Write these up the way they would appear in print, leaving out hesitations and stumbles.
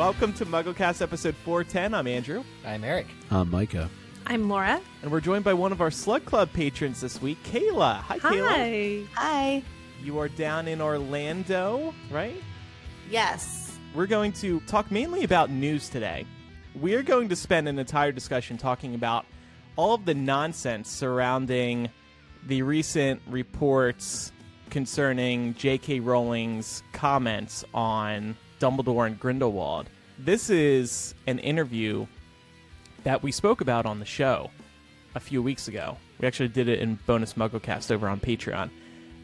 Welcome to MuggleCast episode 410. I'm Andrew. I'm Eric. I'm Micah. I'm Laura. And we're joined by one of our Slug Club patrons this week, Kayla. Hi, Kayla. Hi. You are down in Orlando, right? Yes. We're going to talk mainly about news today. We're going to spend an entire discussion talking about all of the nonsense surrounding the recent reports concerning J.K. Rowling's comments on Dumbledore and Grindelwald. This is an interview that we spoke about on the show a few weeks ago. We actually did it in bonus MuggleCast over on Patreon.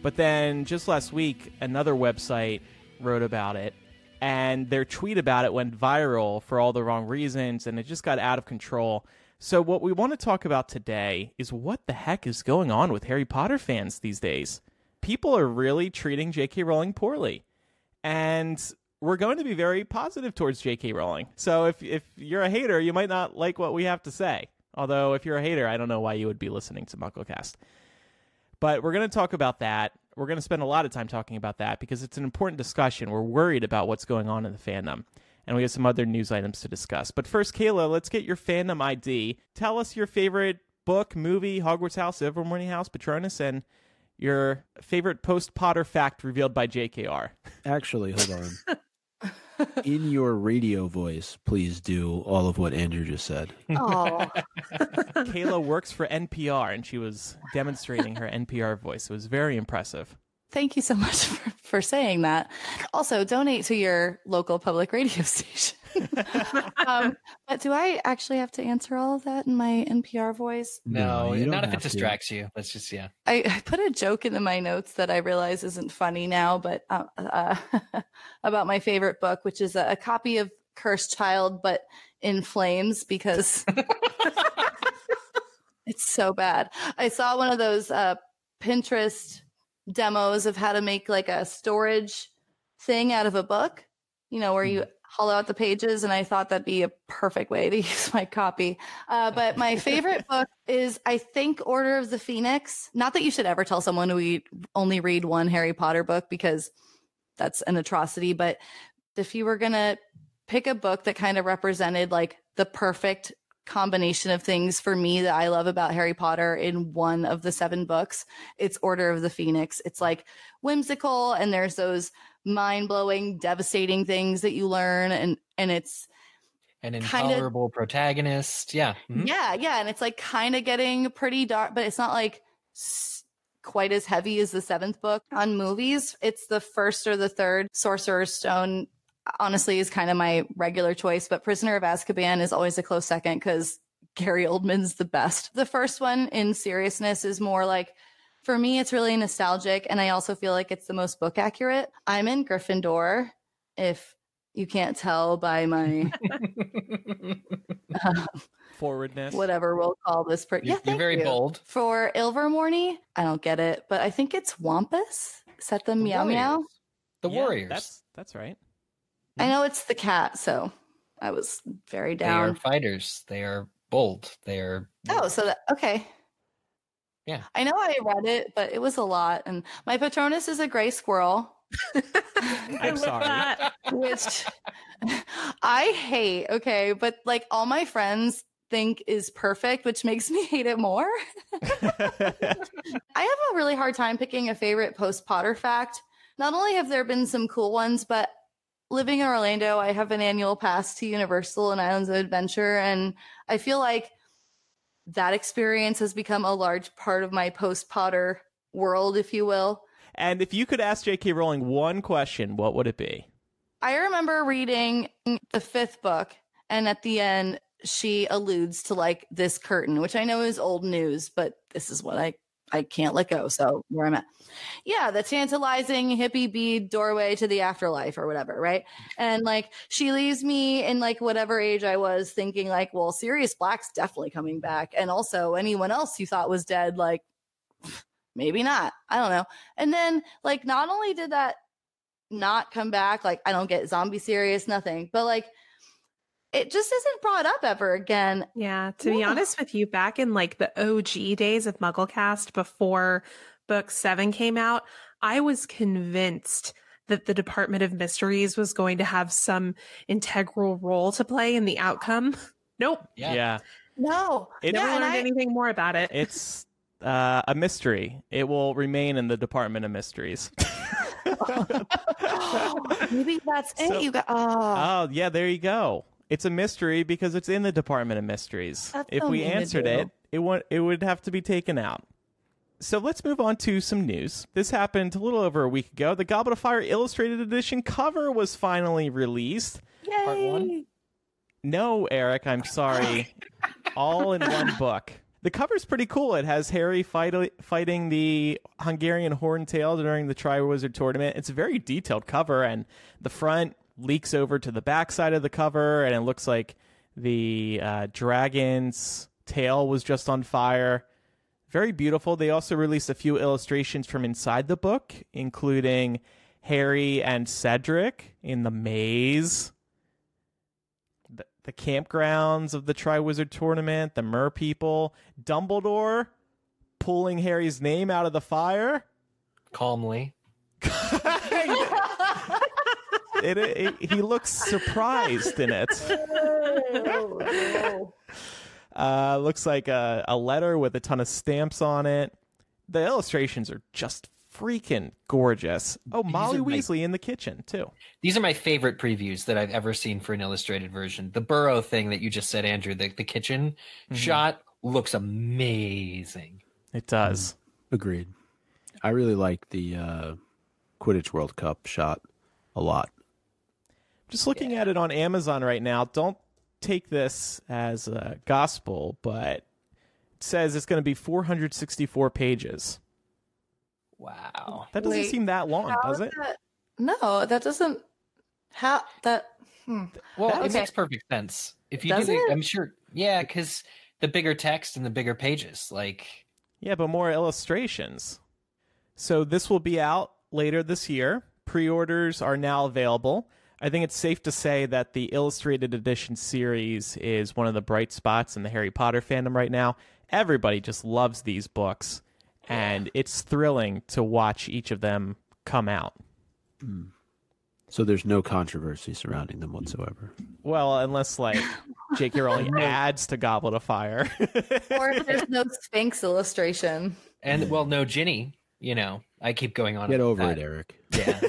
But then just last week, another website wrote about it, and their tweet about it went viral for all the wrong reasons, and it just got out of control. So what we want to talk about today is what the heck is going on with Harry Potter fans these days. People are really treating J.K. Rowling poorly. And we're going to be very positive towards J.K. Rowling. So if you're a hater, you might not like what we have to say. Although if you're a hater, I don't know why you would be listening to MuggleCast. But we're going to talk about that. We're going to spend a lot of time talking about that because it's an important discussion. We're worried about what's going on in the fandom. And we have some other news items to discuss. But first, Kayla, let's get your fandom ID. Tell us your favorite book, movie, Hogwarts House, Ilvermorny House, Patronus, and your favorite post-Potter fact revealed by JKR. Actually, hold on. In your radio voice, please do all of what Andrew just said. Oh. Kayla works for NPR, and she was demonstrating her NPR voice. It was very impressive. Thank you so much for saying that. Also, donate to your local public radio station. But do I actually have to answer all of that in my NPR voice? No, you don't not if it have to. distracts you. Let's just, yeah. I put a joke into my notes that I realize isn't funny now, but about my favorite book, which is a copy of Cursed Child, but in flames because it's so bad. I saw one of those Pinterest demos of how to make like a storage thing out of a book, you know, where you hollow out the pages, and I thought that'd be a perfect way to use my copy. But my favorite book is, I think, Order of the Phoenix. Not that you should ever tell someone to only read one Harry Potter book, because that's an atrocity. But if you were going to pick a book that kind of represented like the perfect combination of things for me that I love about Harry Potter in one of the 7 books, it's Order of the Phoenix. It's like whimsical, and there's those mind-blowing, devastating things that you learn, and it's An intolerable protagonist. Yeah. Mm-hmm. Yeah, and it's like kind of getting pretty dark, but it's not like quite as heavy as the 7th book. On movies, it's the first or the third. Sorcerer's Stone honestly is kind of my regular choice, but Prisoner of Azkaban is always a close second because Gary Oldman's the best. The first one, in seriousness, is more like, for me, it's really nostalgic, and I also feel like it's the most book accurate. I'm in Gryffindor, if you can't tell by my Forwardness. whatever we'll call this. You're very bold. For Ilvermorny, I don't get it, but I think it's Wampus. Set them meow meow. The Yeah, Warriors. That's right. I know it's the cat, so I was very They down. are fighters. They are bold. They are. Oh, so okay. Yeah. I know I read it, but it was a lot. And my Patronus is a gray squirrel, I'm sorry. which I hate. Okay. But like all my friends think is perfect, which makes me hate it more. I have a really hard time picking a favorite post-Potter fact. Not only have there been some cool ones, but living in Orlando, I have an annual pass to Universal and Islands of Adventure. And I feel like that experience has become a large part of my post-Potter world, if you will. And if you could ask J.K. Rowling one question, what would it be? I remember reading the 5th book, and at the end, she alludes to like this curtain, which I know is old news, but this is what I can't let go. So where I'm at. Yeah, the tantalizing hippie bead doorway to the afterlife or whatever, right? And like she leaves me in like whatever age I was thinking like, well, Sirius Black's definitely coming back. And also anyone else you thought was dead, like maybe not. I don't know. And then like not only did that not come back, like I don't get zombie Sirius, nothing, but like it just isn't brought up ever again. Yeah, to be honest with you, back in like the OG days of MuggleCast before book 7 came out, I was convinced that the Department of Mysteries was going to have some integral role to play in the outcome. Nope. Yeah. No. Never learned anything more about it. It's a mystery. It will remain in the Department of Mysteries. Maybe that's it. You got. Oh, yeah. There you go. It's a mystery because it's in the Department of Mysteries. If we answered it, it would have to be taken out. So let's move on to some news. This happened a little over a week ago. The Goblet of Fire Illustrated Edition cover was finally released. Yay! Part 1? No, Eric, I'm sorry. All in one book. The cover's pretty cool. It has Harry fighting the Hungarian Horntail during the Triwizard Tournament. It's a very detailed cover, and the front leaks over to the back side of the cover, and it looks like the dragon's tail was just on fire. Very beautiful. They also released a few illustrations from inside the book, including Harry and Cedric in the maze, the campgrounds of the Triwizard Tournament, the Mer people, Dumbledore pulling Harry's name out of the fire. Calmly. He looks surprised in it. Looks like a letter with a ton of stamps on it. The illustrations are just freaking gorgeous. Oh, Molly Weasley in the kitchen, too. These are my favorite previews that I've ever seen for an illustrated version. The burrow thing that you just said, Andrew, the kitchen shot looks amazing. It does. Agreed. I really like the Quidditch World Cup shot a lot. Just looking at it on Amazon right now, don't take this as gospel, but it says it's going to be 464 pages. Wow. That doesn't seem that long, does it? No, that doesn't. How that? Well, it makes perfect sense. If you Does do it? I'm sure. Yeah, because the bigger text and the bigger pages, like. Yeah, but more illustrations. So this will be out later this year. Pre-orders are now available. I think it's safe to say that the Illustrated Edition series is one of the bright spots in the Harry Potter fandom right now. Everybody just loves these books, and it's thrilling to watch each of them come out. So there's no controversy surrounding them whatsoever. Well, unless, like, J.K. Rowling adds to Goblet of Fire. Or if there's no Sphinx illustration. And, well, no Ginny, I keep going on. Get over that. it, Eric. Yeah.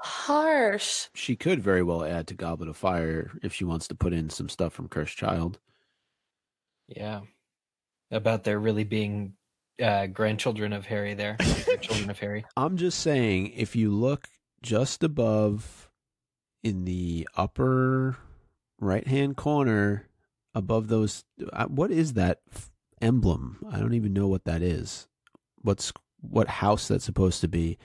Harsh. She could very well add to Goblet of Fire if she wants to put in some stuff from Cursed Child. Yeah. About there really being grandchildren of Harry there. Children of Harry. I'm just saying, if you look just above in the upper right-hand corner, above those, what is that emblem? I don't even know what that is. What house that's supposed to be?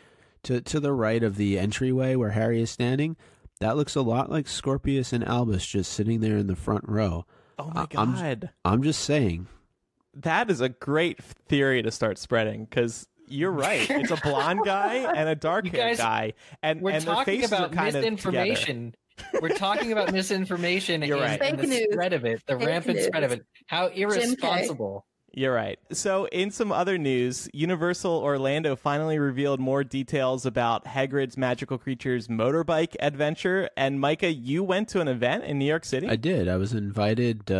To the right of the entryway where Harry is standing, that looks a lot like Scorpius and Albus just sitting there in the front row. Oh my God. I'm just saying. That is a great theory to start spreading, because you're right. It's a blonde guy and a dark-haired guy, and we're their talking faces about are kind misinformation. We're talking about misinformation You're right. and the spread of it, the rampant spread of it. How irresponsible. You're right. So in some other news, Universal Orlando finally revealed more details about Hagrid's Magical Creatures motorbike adventure. And Micah, you went to an event in New York City? I did. I was invited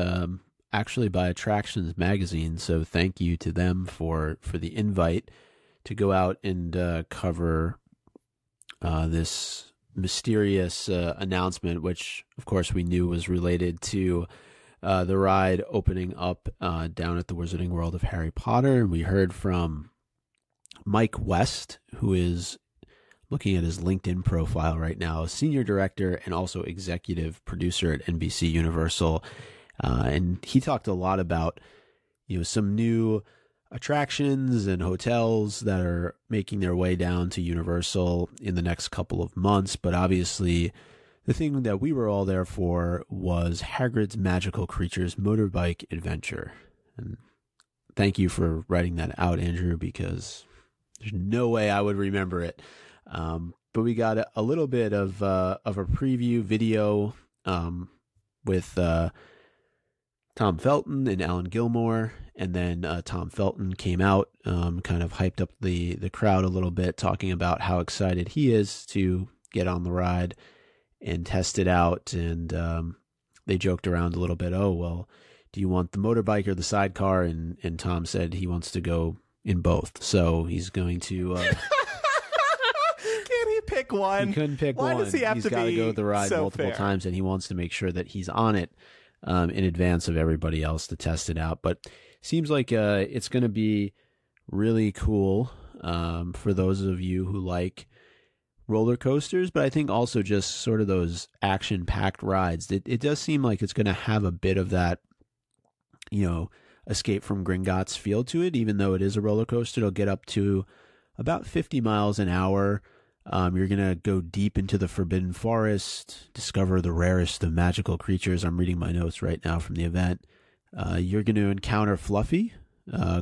actually by Attractions Magazine, so thank you to them for the invite to go out and cover this mysterious announcement, which, of course, we knew was related to the ride opening up down at the Wizarding World of Harry Potter. And we heard from Mike West, who is looking at his LinkedIn profile right now, senior director and also executive producer at NBC Universal. And he talked a lot about, some new attractions and hotels that are making their way down to Universal in the next couple of months. But obviously, the thing that we were all there for was Hagrid's Magical Creatures motorbike adventure. And thank you for writing that out, Andrew, because there's no way I would remember it. But we got a little bit of a preview video with Tom Felton and Alan Gilmore. And then Tom Felton came out, kind of hyped up the crowd a little bit, talking about how excited he is to get on the ride and test it out. And they joked around a little bit. Oh, well, do you want the motorbike or the sidecar? And Tom said he wants to go in both. So he's going to... Can he pick one? He couldn't pick one. Why does he have to got to go the ride so multiple fair? times, and he wants to make sure that he's on it in advance of everybody else to test it out. But seems like it's going to be really cool for those of you who like roller coasters, but I think also just sort of those action-packed rides. It does seem like it's going to have a bit of that, Escape from Gringotts feel to it, even though it is a roller coaster. It'll get up to about 50 miles an hour. You're going to go deep into the Forbidden Forest, discover the rarest of magical creatures. I'm reading my notes right now from the event. You're going to encounter Fluffy,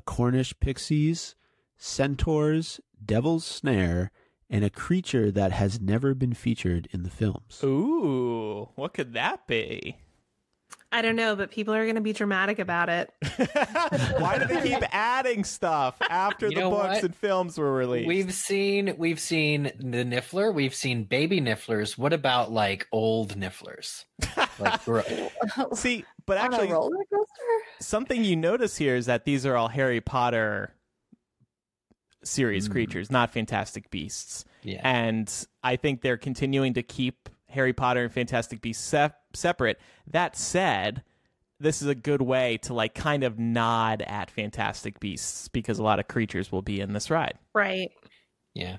Cornish pixies, centaurs, Devil's Snare, and a creature that has never been featured in the films. Ooh, what could that be? I don't know, but people are going to be dramatic about it. Why do they keep adding stuff after the books what? and films were released? We've seen the Niffler. We've seen baby Nifflers. What about like old Nifflers? See, but On actually, a roller coaster? something you notice here is that these are all Harry Potter series creatures, not Fantastic Beasts. Yeah. And I think they're continuing to keep Harry Potter and Fantastic Beasts separate. That said, this is a good way to like kind of nod at Fantastic Beasts because a lot of creatures will be in this ride. Right. Yeah.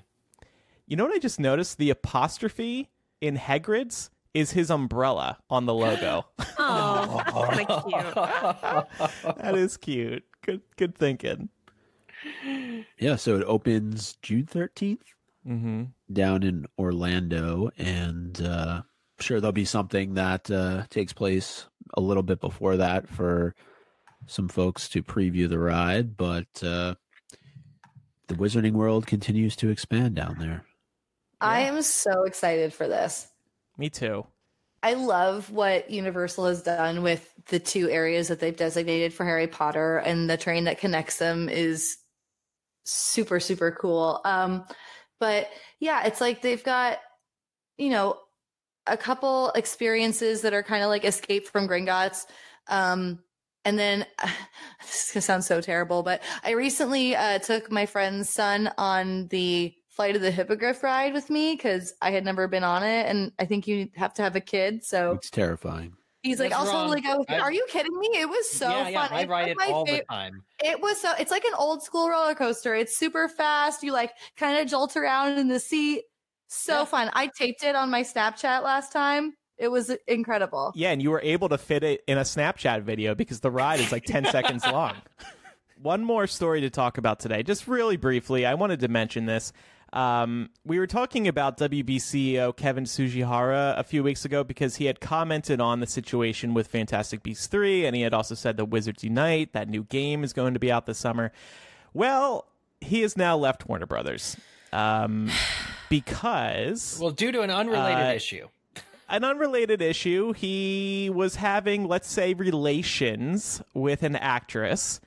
You know what I just noticed? The apostrophe in Hagrid's is his umbrella on the logo. Oh, kind of cute. That is cute. Good thinking. Yeah, so it opens June 13th down in Orlando, and I'm sure there'll be something that takes place a little bit before that for some folks to preview the ride, but the Wizarding World continues to expand down there. I am so excited for this. Me too. I love what Universal has done with the two areas that they've designated for Harry Potter, and the train that connects them is super, super cool. But yeah, it's like they've got, a couple experiences that are kind of like Escape from Gringotts. And then this is going to sound so terrible, but I recently took my friend's son on the Flight of the Hippogriff ride with me because I had never been on it. And I think you have to have a kid. So It's terrifying. he's like, That's I'll totally wrong. go. Are you kidding me? It was so fun. Yeah, I It's ride like it my all the favorite- time. It was it's like an old school roller coaster. It's super fast. You like kind of jolt around in the seat. So fun. I taped it on my Snapchat last time. It was incredible. Yeah, and you were able to fit it in a Snapchat video because the ride is like 10 seconds long. One more story to talk about today, just really briefly. I wanted to mention this. We were talking about WB CEO Kevin Sugihara a few weeks ago because he had commented on the situation with Fantastic Beasts 3, and he had also said that Wizards Unite, that new game, is going to be out this summer. Well, he has now left Warner Brothers because... Well, due to an unrelated issue. An unrelated issue, he was having, let's say, relations with an actress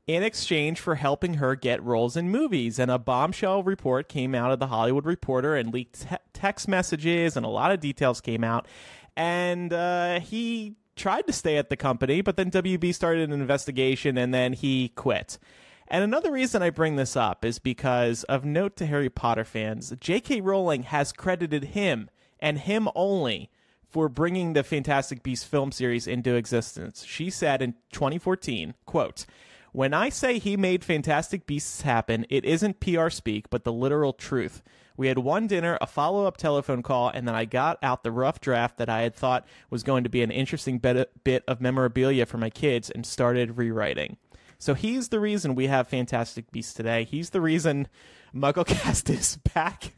in exchange for helping her get roles in movies. And a bombshell report came out of The Hollywood Reporter, and leaked text messages, and a lot of details came out. And he tried to stay at the company, but then WB started an investigation, and then he quit. And another reason I bring this up is because, of note to Harry Potter fans, J.K. Rowling has credited him, and him only, for bringing the Fantastic Beasts film series into existence. She said in 2014, quote, "When I say he made Fantastic Beasts happen, it isn't PR speak, but the literal truth. We had one dinner, a follow-up telephone call, and then I got out the rough draft that I had thought was going to be an interesting bit of memorabilia for my kids and started rewriting." So he's the reason we have Fantastic Beasts today. He's the reason MuggleCast is back.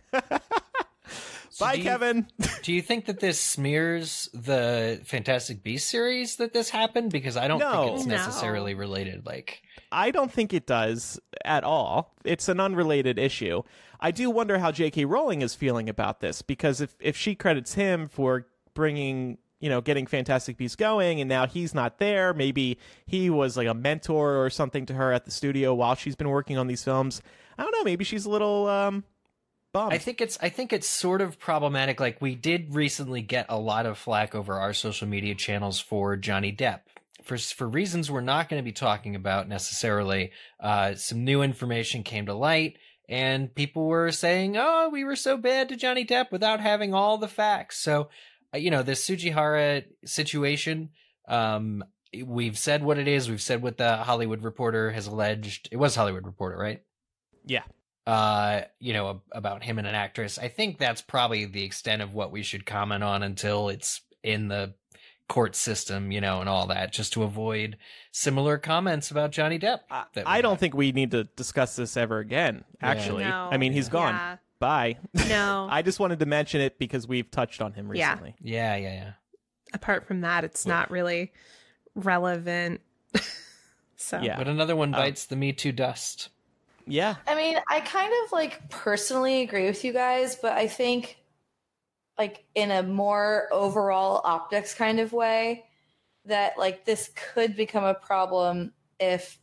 Bye, Kevin. Do you think that this smears the Fantastic Beasts series that this happened? Because I don't think it's No. necessarily related. Like, I don't think it does at all. It's an unrelated issue. I do wonder how J.K. Rowling is feeling about this, because if she credits him for bringing getting Fantastic Beasts going, and now he's not there. Maybe he was like a mentor or something to her at the studio while she's been working on these films. I don't know. Maybe she's a little bummed. I think it's sort of problematic. Like, we did recently get a lot of flack over our social media channels for Johnny Depp. For reasons we're not going to be talking about necessarily. Some new information came to light, and people were saying, oh, we were so bad to Johnny Depp without having all the facts. So, this Sujihara situation, we've said what it is. We've said what the Hollywood Reporter has alleged. It was Hollywood Reporter, right? Yeah. About him and an actress. I think that's probably the extent of what we should comment on until it's in the court system, and all that, just to avoid similar comments about Johnny Depp. I don't think we need to discuss this ever again, actually. No. I mean, he's gone. Yeah. Bye. No. I just wanted to mention it because we've touched on him recently. Yeah. Apart from that, it's not really relevant. So Yeah. But another one bites the Me Too dust. Yeah. I mean, I kind of personally agree with you guys, but I think in a more overall optics kind of way that this could become a problem if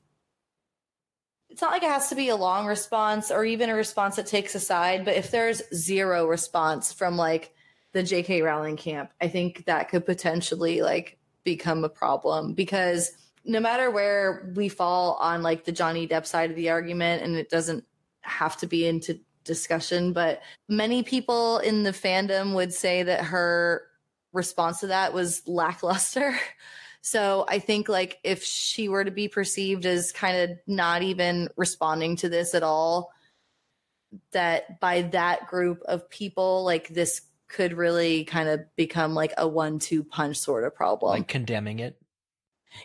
it's not like it has to be a long response or even a response that takes a side, but if there's zero response from the JK Rowling camp, I think that could potentially become a problem, because no matter where we fall on the Johnny Depp side of the argument, and it doesn't have to be into discussion, but many people in the fandom would say that her response to that was lackluster. So I think if she were to be perceived as kind of not even responding to this at all, that by that group of people, this could really kind of become a 1-2 punch sort of problem. Condemning it.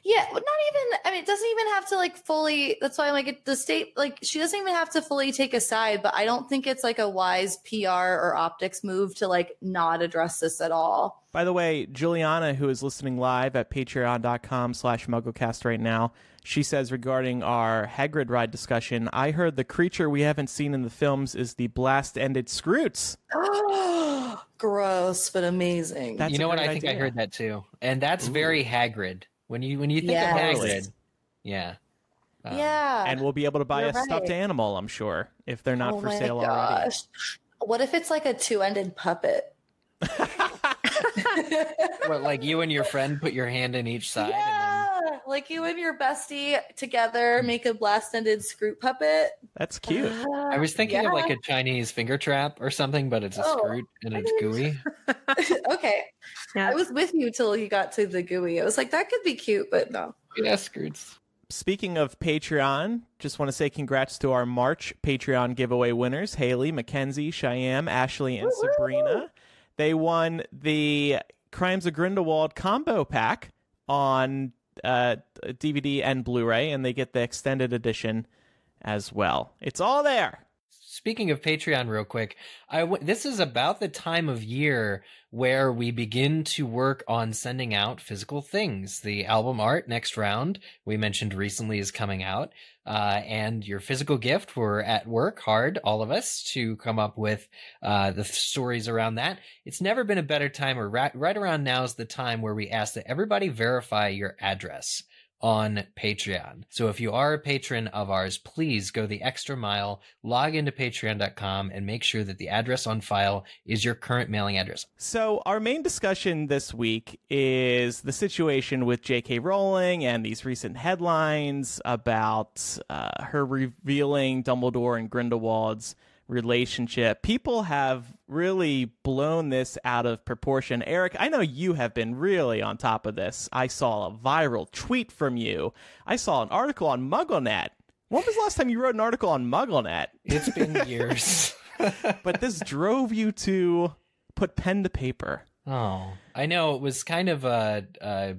Yeah, but not even, I mean, it doesn't even have to fully, that's why I'm the state, she doesn't even have to fully take a side, but I don't think it's a wise PR or optics move to not address this at all. By the way, Juliana, who is listening live at patreon.com/MuggleCast right now, she says regarding our Hagrid ride discussion, I heard the creature we haven't seen in the films is the blast-ended Scroots. Gross, but amazing. That's you know what? I think idea. I heard that too. And that's very Hagrid. When you think Yes. of Hagrid, yeah. Yeah. And we'll be able to buy You're a stuffed right. animal, I'm sure, if they're not Oh for my sale already. gosh. What if it's a 2-ended puppet? What, you and your friend put your hand in each side? Yeah, you and your bestie together make a blast-ended Scroot puppet. That's cute. I was thinking of a Chinese finger trap or something, but it's a Scroot and it's gooey. Okay. Yeah. I was with you till you got to the gooey. I was that could be cute, but no. Yeah, Scroots. Speaking of Patreon, just want to say congrats to our March Patreon giveaway winners, Haley, Mackenzie, Cheyenne, Ashley, and Sabrina. They won the Crimes of Grindelwald combo pack on DVD and Blu-ray, and they get the extended edition as well. It's all there. Speaking of Patreon real quick, this is about the time of year where we begin to work on sending out physical things. The album art next round, we mentioned recently, is coming out. And your physical gift, we're at work hard, all of us, to come up with the stories around that. It's never been a better time, or right around now is the time where we ask that everybody verify your address on Patreon. So if you are a patron of ours, please go the extra mile, log into patreon.com, and make sure that the address on file is your current mailing address. So our main discussion this week is the situation with J.K. Rowling and these recent headlines about her revealing Dumbledore and Grindelwald's relationship. People have really blown this out of proportion. Eric, I know you have been really on top of this. I saw a viral tweet from you. I saw an article on MuggleNet. When was the last time you wrote an article on MuggleNet? It's been years. But this drove you to put pen to paper. Oh, I know it was kind of a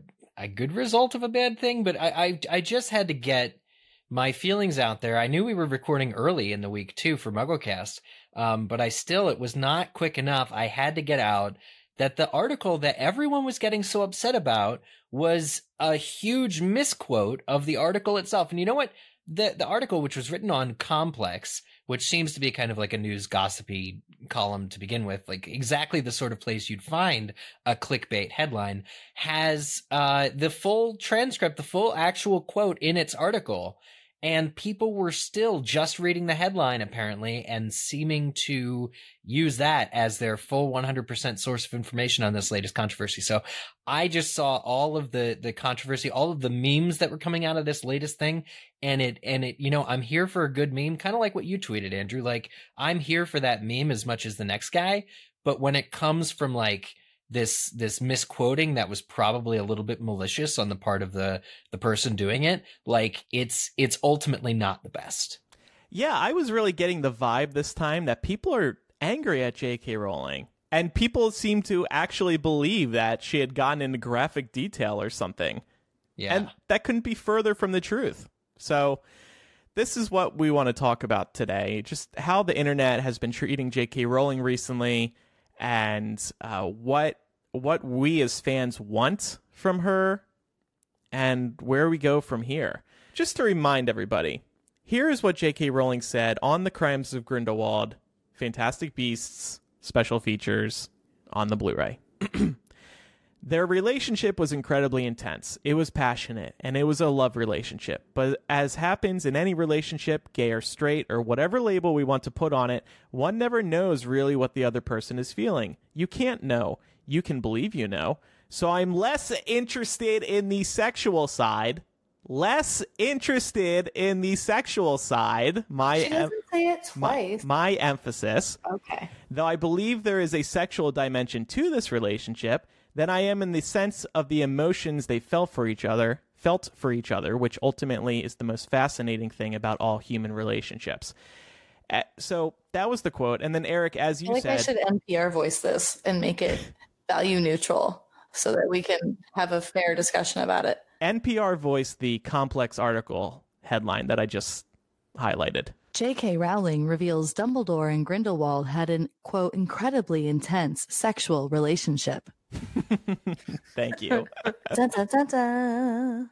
good result of a bad thing, but I just had to get my feelings out there. I knew we were recording early in the week too for MuggleCast, but it was not quick enough. I had to get out that the article that everyone was getting so upset about was a huge misquote of the article itself. And you know what? The article, which was written on Complex, which seems to be kind of like a news gossipy column to begin with, like exactly the sort of place you'd find a clickbait headline, has the full transcript, the full actual quote in its article. And people were still just reading the headline, apparently, and seeming to use that as their full 100% source of information on this latest controversy. So I just saw all of the controversy, all of the memes that were coming out of this latest thing. And it, I'm here for a good meme, kind of like what you tweeted, Andrew. Like, I'm here for that meme as much as the next guy. But when it comes from like, this misquoting that was probably a little bit malicious on the part of the person doing it, like it's ultimately not the best. Yeah, I was really getting the vibe this time that people are angry at J.K. Rowling, and people seem to actually believe that she had gotten into graphic detail or something. Yeah. And that couldn't be further from the truth. So this is what we want to talk about today, just how the internet has been treating J.K. Rowling recently, and what we as fans want from her, and where we go from here. Just to remind everybody, here is what J.K. Rowling said on The Crimes of Grindelwald, Fantastic Beasts, special features on the Blu-ray. Their relationship was incredibly intense. It was passionate, and it was a love relationship. But as happens in any relationship, gay or straight, or whatever label we want to put on it, one never knows really what the other person is feeling. You can't know. You can believe you know. So I'm less interested in the sexual side. Less interested in the sexual side. She doesn't say it twice. My emphasis. Okay. Though I believe there is a sexual dimension to this relationship, than I am in the sense of the emotions they felt for each other, which ultimately is the most fascinating thing about all human relationships. So that was the quote. And then, Eric, as you said... I should NPR voice this and make it value neutral so that we can have a fair discussion about it. NPR voiced the complex article headline that I just highlighted. J.K. Rowling reveals Dumbledore and Grindelwald had an, quote, incredibly intense sexual relationship. Thank you. Dun, dun, dun, dun.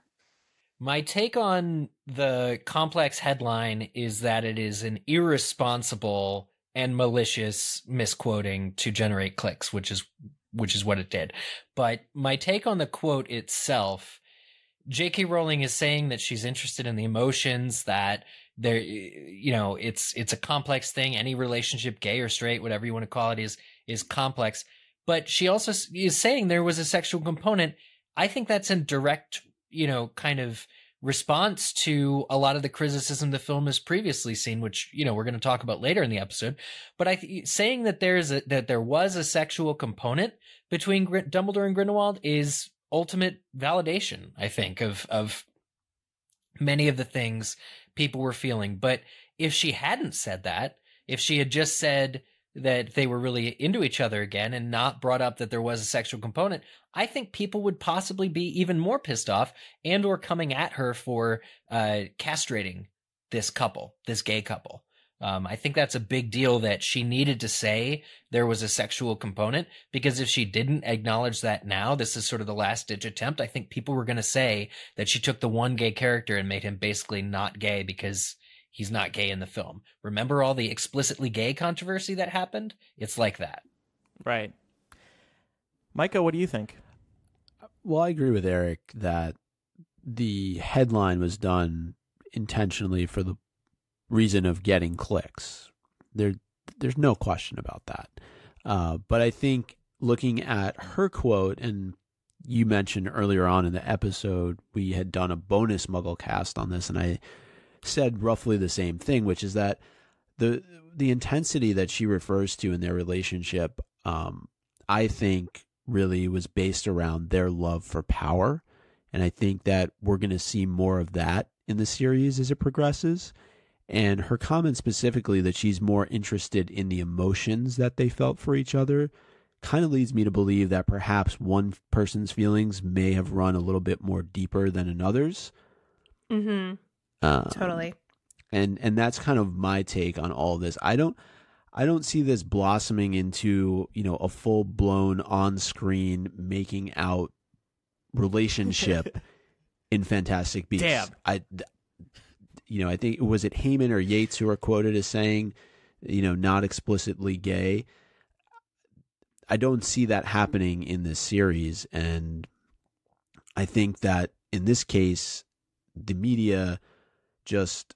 My take on the complex headline is that it is an irresponsible and malicious misquoting to generate clicks, which is what it did. But my take on the quote itself, J.K. Rowling is saying that she's interested in the emotions, that there, it's a complex thing. Any relationship, gay or straight, whatever you want to call it, is complex. But she also is saying there was a sexual component. I think that's in direct, kind of response to a lot of the criticism the film has previously seen, which, we're going to talk about later in the episode. But saying that that there was a sexual component between Dumbledore and Grindelwald is ultimate validation, I think, of many of the things people were feeling. But if she hadn't said that, if she had just said that they were really into each other again and not brought up that there was a sexual component, I think people would possibly be even more pissed off and or coming at her for castrating this gay couple. I think that's a big deal that she needed to say there was a sexual component, because if she didn't acknowledge that now, this is sort of the last ditch attempt, I think people were going to say that she took the one gay character and made him basically not gay because he's not gay in the film. Remember all the explicitly gay controversy that happened? It's like that. Right. Micah, what do you think? Well, I agree with Eric that the headline was done intentionally for the reason of getting clicks. There's no question about that. But I think looking at her quote, and you mentioned earlier on in the episode, we had done a bonus MuggleCast on this, and I said roughly the same thing, which is that the intensity that she refers to in their relationship, I think really was based around their love for power. And I think that we're going to see more of that in the series as it progresses. And her comment specifically that she's more interested in the emotions that they felt for each other kind of leads me to believe that perhaps one person's feelings may have run a little bit more deeper than another's. Mm-hmm. Totally. And that's kind of my take on all this. I don't see this blossoming into, a full blown on screen making out relationship in Fantastic Beasts. Damn. I think, was it Heyman or Yates who are quoted as saying, not explicitly gay. I don't see that happening in this series. And I think that in this case, the media just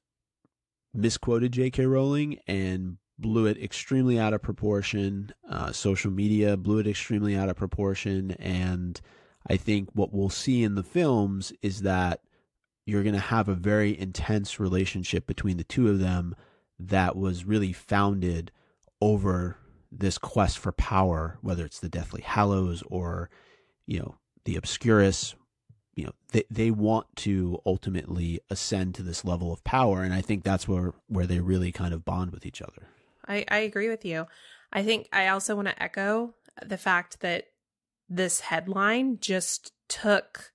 misquoted J.K. Rowling and blew it extremely out of proportion. Social media blew it extremely out of proportion. And I think what we'll see in the films is that you're going to have a very intense relationship between the two of them that was really founded over this quest for power, whether it's the Deathly Hallows or, the Obscurus. They want to ultimately ascend to this level of power. And I think that's where they really kind of bond with each other. I agree with you. I think I also want to echo the fact that this headline just took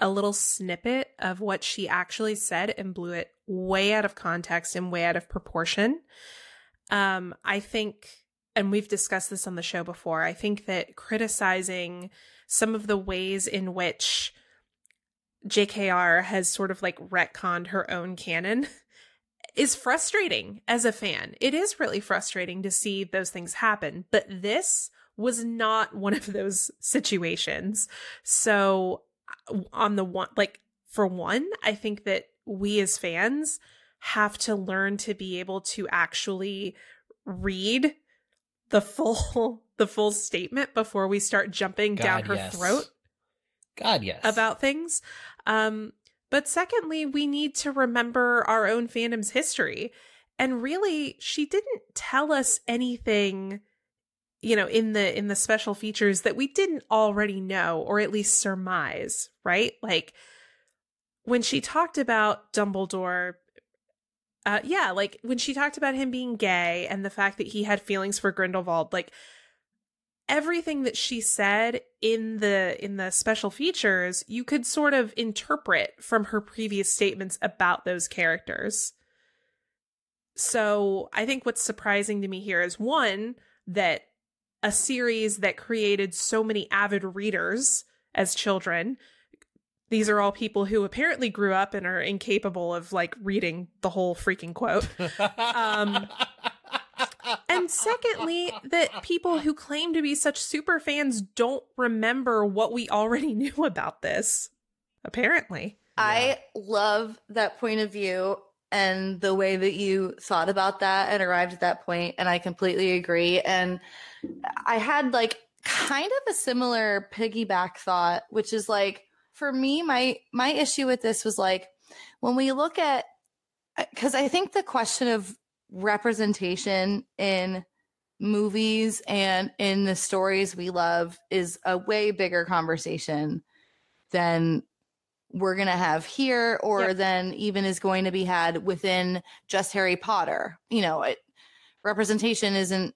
a little snippet of what she actually said and blew it way out of context and way out of proportion. I think, and we've discussed this on the show before, I think that criticizing some of the ways in which JKR has sort of like retconned her own canon is frustrating as a fan. It is really frustrating to see those things happen, but this was not one of those situations. So on the one, for one, I think that we as fans have to learn to be able to actually read the full statement before we start jumping down her throat. God, yes. About things. But secondly, we need to remember our own fandom's history. And really, she didn't tell us anything, in the special features that we didn't already know, or at least surmise, right? Like when she talked about Dumbledore, when she talked about him being gay and the fact that he had feelings for Grindelwald, like everything that she said in the special features, you could sort of interpret from her previous statements about those characters. So I think what's surprising to me here is, one, that a series that created so many avid readers as children, these are all people who apparently grew up and are incapable of reading the whole freaking quote. And secondly, that people who claim to be such super fans don't remember what we already knew about this, apparently. I love that point of view and the way that you thought about that and arrived at that point, and I completely agree. And I had kind of a similar piggyback thought, which is for me, my issue with this was when we look at, because I think the question of representation in movies and in the stories we love is a way bigger conversation than we're going to have here, or than even is going to be had within just Harry Potter. Representation isn't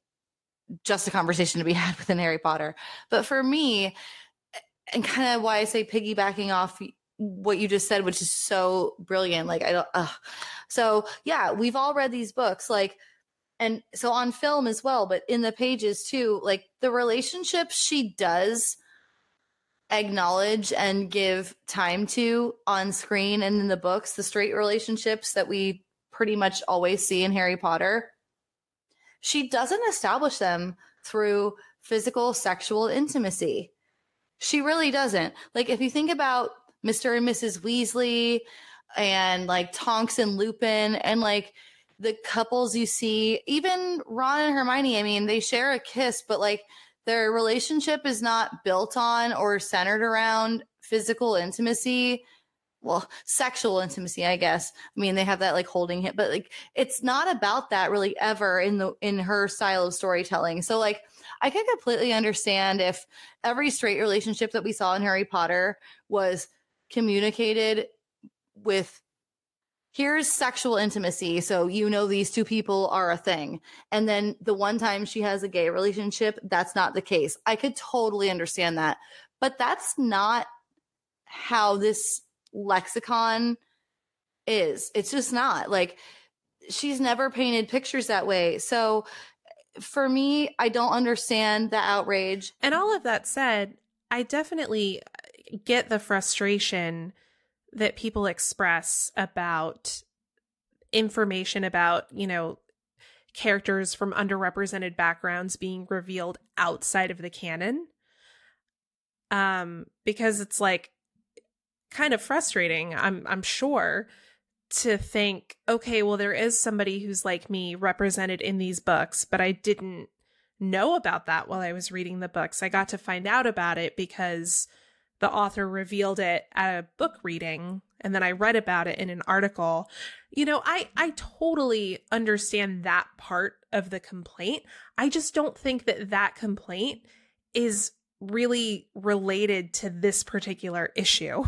just a conversation to be had within Harry Potter. But for me, and kind of why I say piggybacking off what you just said, which is so brilliant. So yeah, we've all read these books, and so on film as well, but in the pages too, the relationships she does acknowledge and give time to on screen and in the books, the straight relationships that we pretty much always see in Harry Potter, she doesn't establish them through physical sexual intimacy. She really doesn't. If you think about Mr. and Mrs. Weasley and Tonks and Lupin and the couples you see, even Ron and Hermione, I mean, they share a kiss, but their relationship is not built on or centered around physical intimacy. Well, sexual intimacy, I guess. I mean, they have that holding hit, but it's not about that really ever in her style of storytelling. So I could completely understand if every straight relationship that we saw in Harry Potter was communicated with, here's sexual intimacy, so these two people are a thing, and then the one time she has a gay relationship, that's not the case. I could totally understand that, but that's not how this lexicon is. It's just not. She's never painted pictures that way. So for me, I don't understand the outrage. And all of that said, I definitely get the frustration that people express about information about, characters from underrepresented backgrounds being revealed outside of the canon. Because it's like kind of frustrating, I'm sure, to think, okay, well, there is somebody who's like me represented in these books, but I didn't know about that while I was reading the books. I got to find out about it because the author revealed it at a book reading, and then I read about it in an article. I totally understand that part of the complaint. I just don't think that complaint is really related to this particular issue.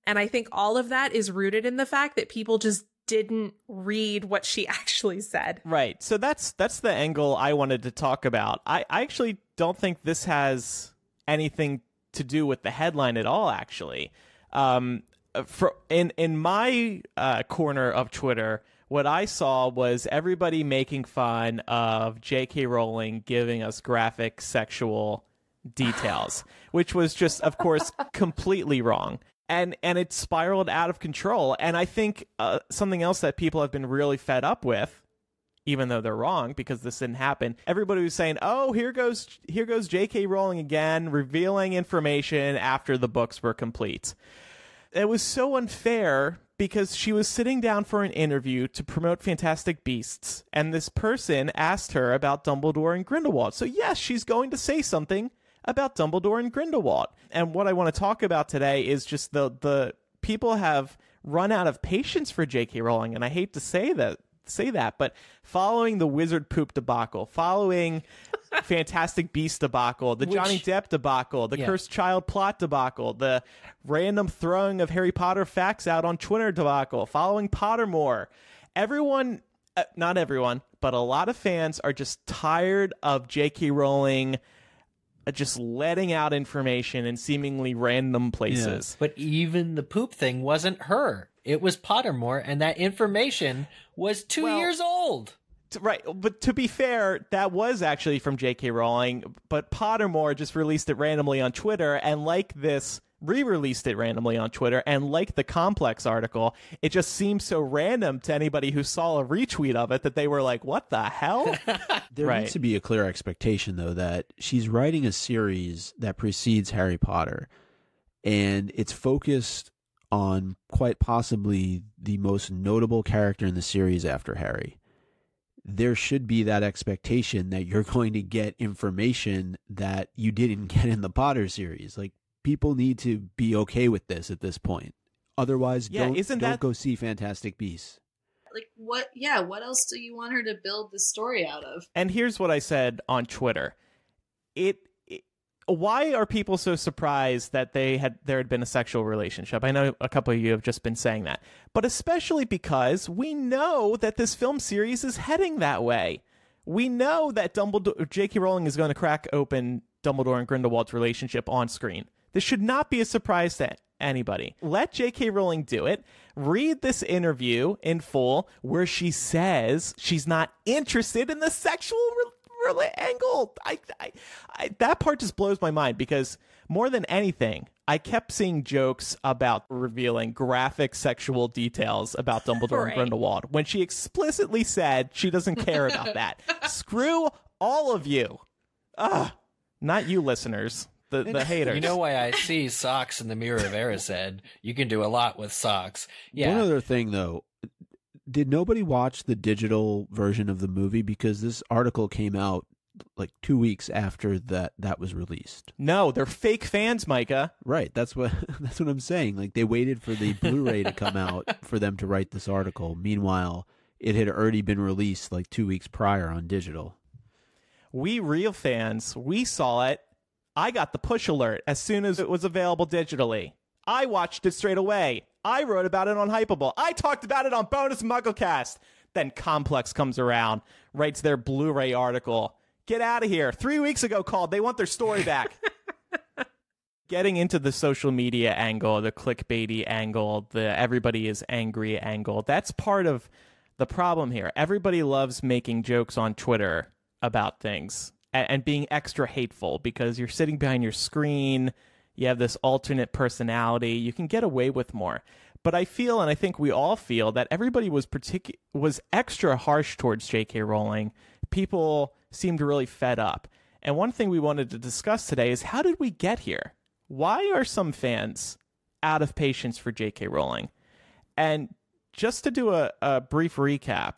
And I think all of that is rooted in the fact that people just didn't read what she actually said. Right. So that's the angle I wanted to talk about. I actually don't think this has anything to do with the headline at all, actually. In my corner of Twitter, what I saw was everybody making fun of J.K. Rowling giving us graphic sexual details, which was just, of course, completely wrong. And it spiraled out of control. And I think something else that people have been really fed up with, even though they're wrong because this didn't happen, everybody was saying, oh, here goes J.K. Rowling again, revealing information after the books were complete. It was so unfair because she was sitting down for an interview to promote Fantastic Beasts, and this person asked her about Dumbledore and Grindelwald. So yes, she's going to say something about Dumbledore and Grindelwald. And what I want to talk about today is just the people have run out of patience for J.K. Rowling, and I hate to say that, but following the wizard poop debacle, following Fantastic Beast debacle, the Johnny Depp debacle, the Cursed Child plot debacle, the random throwing of Harry Potter facts out on Twitter debacle, following Pottermore, everyone, not everyone, but a lot of fans are just tired of J.K. Rowling just letting out information in seemingly random places. Yeah. But even the poop thing wasn't her. It was Pottermore, and that information was 2 years old. Right, but to be fair, that was actually from J.K. Rowling, but Pottermore just released it randomly on Twitter, and like this, re-released it randomly on Twitter, and like the Complex article, it just seemed so random to anybody who saw a retweet of it that they were like, what the hell? There needs to be a clear expectation, though, that she's writing a series that precedes Harry Potter, and it's focused on quite possibly the most notable character in the series after Harry. There should be that expectation that you're going to get information that you didn't get in the Potter series. Like, people need to be okay with this at this point. Otherwise, don't go see Fantastic Beasts. Like, what else do you want her to build the story out of? And here's what I said on Twitter. Why are people so surprised that there had been a sexual relationship? I know a couple of you have just been saying that, but especially because we know that this film series is heading that way. We know that J.K. Rowling is going to crack open Dumbledore and Grindelwald's relationship on screen. This should not be a surprise to anybody. Let J.K. Rowling do it. Read this interview in full where she says she's not interested in the sexual angle. That part just blows my mind because more than anything, I kept seeing jokes about revealing graphic sexual details about Dumbledore and Grindelwald when she explicitly said she doesn't care about that. Screw all of you. Not you listeners. The haters. You know why I see socks in the mirror of Erised? You can do a lot with socks. Yeah. One other thing, though. Did nobody watch the digital version of the movie? Because this article came out like 2 weeks after that was released. No, they're fake fans, Micah. Right. That's what I'm saying. Like, they waited for the Blu-ray to come out for them to write this article. Meanwhile, it had already been released like 2 weeks prior on digital. We real fans, we saw it. I got the push alert as soon as it was available digitally. I watched it straight away. I wrote about it on Hypable. I talked about it on Bonus MuggleCast. Then Complex comes around, writes their Blu-ray article. Get out of here. 3 weeks ago called. They want their story back. Getting into the social media angle, the clickbaity angle, the everybody is angry angle, that's part of the problem here. Everybody loves making jokes on Twitter about things and being extra hateful because you're sitting behind your screen. you have this alternate personality, you can get away with more. But I feel, and I think we all feel, that everybody was extra harsh towards J.K. Rowling. People seemed really fed up. And one thing we wanted to discuss today is, how did we get here? Why are some fans out of patience for J.K. Rowling? And just to do a brief recap,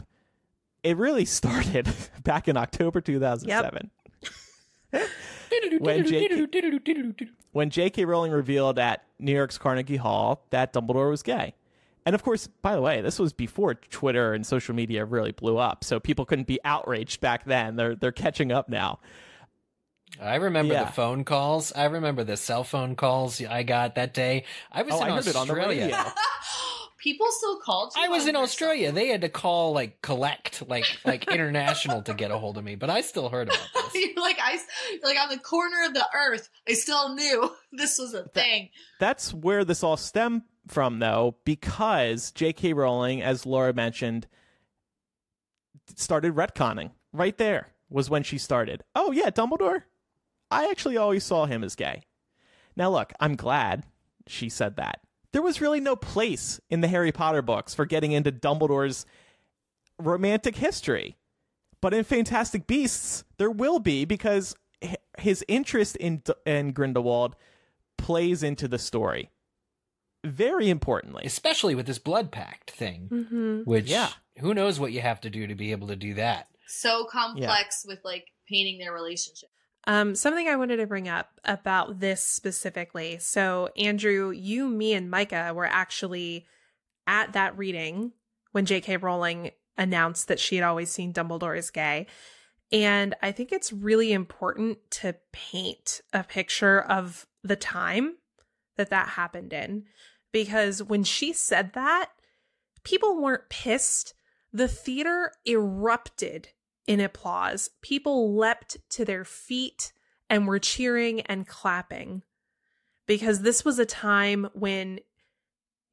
it really started back in October 2007. Yep. When J.K. Rowling revealed at New York's Carnegie Hall that Dumbledore was gay. And of course, by the way, this was before Twitter and social media really blew up, so people couldn't be outraged back then. They're catching up now. I remember the phone calls. I remember the cell phone calls I got that day. I was in Australia. It on the radio. People still called you. I was in Australia. They had to call collect international to get a hold of me, but I still heard about this. You're like on the corner of the earth. I still knew this was a thing. That's where this all stemmed from, though, because J.K. Rowling, as Laura mentioned, started retconning. Right there was when she started. Oh yeah, Dumbledore. I actually always saw him as gay. Now look, I'm glad she said that. There was really no place in the Harry Potter books for getting into Dumbledore's romantic history. But in Fantastic Beasts, there will be, because his interest in Grindelwald plays into the story. Very importantly. Especially with this blood pact thing, which, who knows what you have to do to be able to do that. So complex with painting their relationship. Something I wanted to bring up about this specifically. So, Andrew, you, me, and Micah were actually at that reading when J.K. Rowling announced that she had always seen Dumbledore as gay. And I think it's really important to paint a picture of the time that happened in. Because when she said that, people weren't pissed. The theater erupted in applause. People leapt to their feet and were cheering and clapping, because this was a time when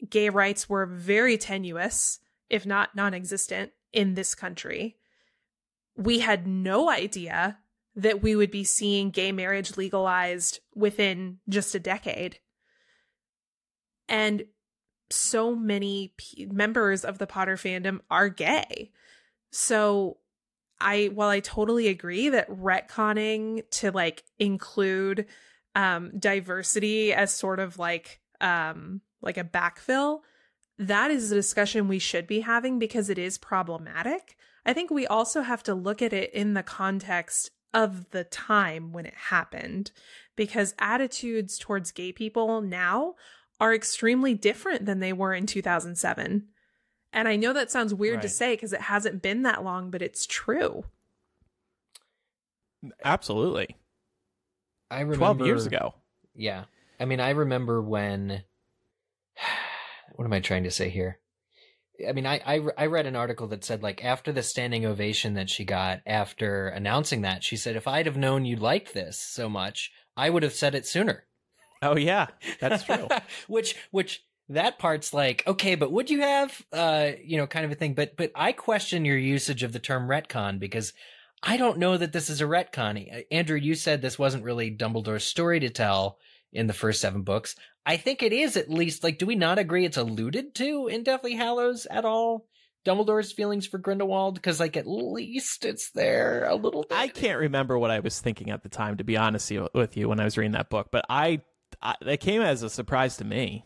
gay rights were very tenuous, if not non-existent, in this country. We had no idea that we would be seeing gay marriage legalized within just a decade. And so many members of the Potter fandom are gay. So while I totally agree that retconning to include diversity as sort of like a backfill, that is a discussion we should be having because it is problematic. I think we also have to look at it in the context of the time when it happened, because attitudes towards gay people now are extremely different than they were in 2007. And I know that sounds weird to say because it hasn't been that long, but it's true. Absolutely. I remember 12 years ago. Yeah. I mean, I remember when, what am I trying to say here? I mean, I read an article that said after the standing ovation that she got after announcing that, she said, if I'd have known you liked this so much, I would have said it sooner. Oh yeah, that's true. which that part's okay, but would you have, kind of a thing. But I question your usage of the term retcon, because I don't know that this is a retcon. Andrew, you said this wasn't really Dumbledore's story to tell in the first 7 books. I think it is, at least. Do we not agree it's alluded to in Deathly Hallows at all? Dumbledore's feelings for Grindelwald? Because at least it's there a little bit. I can't remember what I was thinking at the time, to be honest with you, when I was reading that book. But it came as a surprise to me.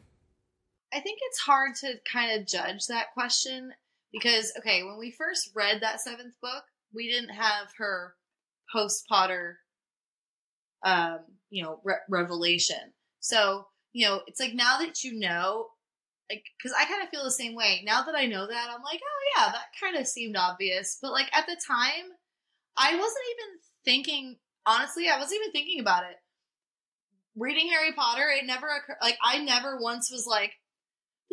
I think it's hard to kind of judge that question because, okay, when we first read that 7th book, we didn't have her post-Potter, revelation. So, it's now that you know, because I kind of feel the same way. Now that I know that, I'm oh yeah, that kind of seemed obvious. But at the time, I wasn't even thinking, honestly, I wasn't even thinking about it. Reading Harry Potter, it never occurred, I never once was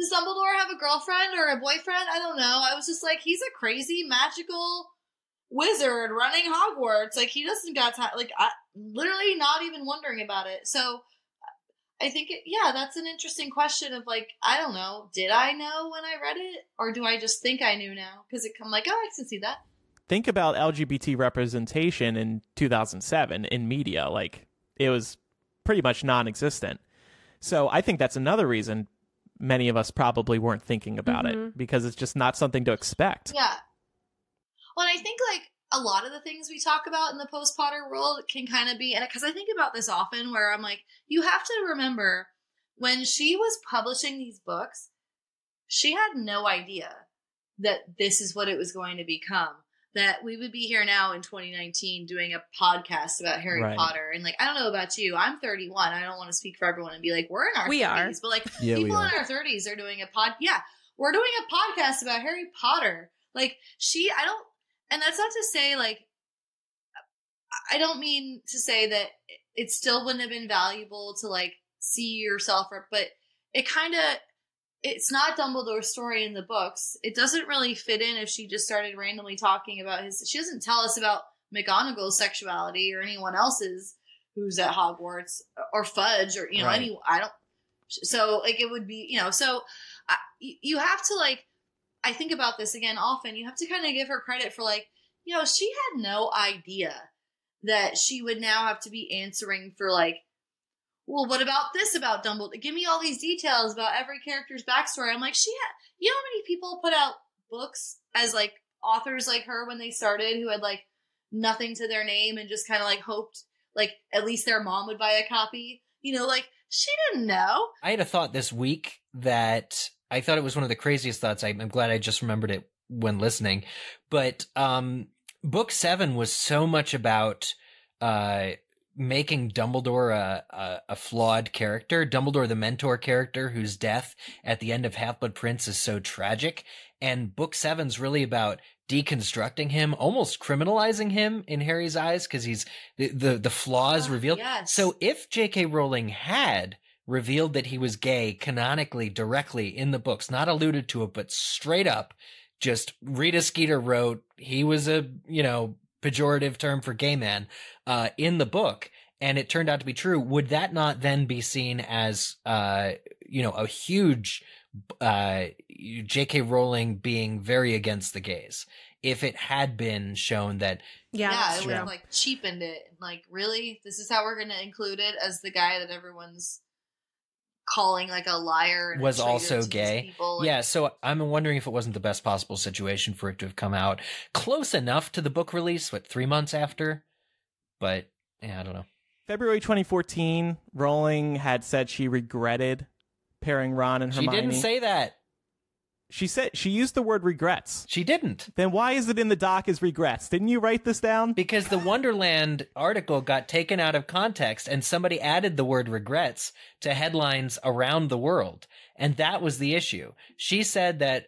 does Dumbledore have a girlfriend or a boyfriend? I don't know. I was just he's a crazy magical wizard running Hogwarts. He doesn't got time. I literally not even wondering about it. So I think, that's an interesting question of I don't know. Did I know when I read it? Or do I just think I knew now? Because I'm I can see that. Think about LGBT representation in 2007 in media. It was pretty much non-existent. So I think that's another reason many of us probably weren't thinking about it, because it's just not something to expect. Yeah. Well, and I think like a lot of the things we talk about in the post-Potter world can kind of be, and because I think about this often, where I'm like, you have to remember when she was publishing these books, she had no idea that this is what it was going to become. That we would be here now in 2019 doing a podcast about Harry Potter. And like, I don't know about you, I'm 31. I don't want to speak for everyone and be like, we're in our 30s. But like, people in our 30s are doing we're doing a podcast about Harry Potter. Like, and that's not to say like, I don't mean to say that it still wouldn't have been valuable to like see yourself, but it's not Dumbledore's story in the books. It doesn't really fit in if she just started randomly talking about she doesn't tell us about McGonagall's sexuality or anyone else's who's at Hogwarts or Fudge or, so like it would be, so you have to like, I think about this again often, you have to kind of give her credit for like, she had no idea that she would now have to be answering for like, well, what about this about Dumbledore? Give me all these details about every character's backstory. I'm like, how many people put out books as like authors like her when they started who had like nothing to their name and just kind of like hoped like at least their mom would buy a copy, like she didn't know. I had a thought this week that I thought it was one of the craziest thoughts. I'm glad I just remembered it when listening, but book 7 was so much about making Dumbledore a flawed character, Dumbledore the mentor character whose death at the end of Half-Blood Prince is so tragic. And book 7's really about deconstructing him, almost criminalizing him in Harry's eyes because he's the flaws revealed. Yes. So if J.K. Rowling had revealed that he was gay canonically, directly in the books, not alluded to it, but straight up, just Rita Skeeter wrote he was a, pejorative term for gay man in the book, and it turned out to be true, would that not then be seen as a huge J.K. Rowling being very against the gays if it had been shown that it would have like cheapened it, like, really, this is how we're going to include it, as the guy that everyone's calling like a liar and was a traitor also to gay. these people. Yeah, so I'm wondering if it wasn't the best possible situation for it to have come out close enough to the book release, 3 months after? But yeah, I don't know. February 2014, Rowling had said she regretted pairing Ron and Hermione. She didn't say that. She said she used the word regrets. She didn't. Then why is it in the doc as regrets? Didn't you write this down? Because the Wonderland article got taken out of context and somebody added the word regrets to headlines around the world. And that was the issue. She said that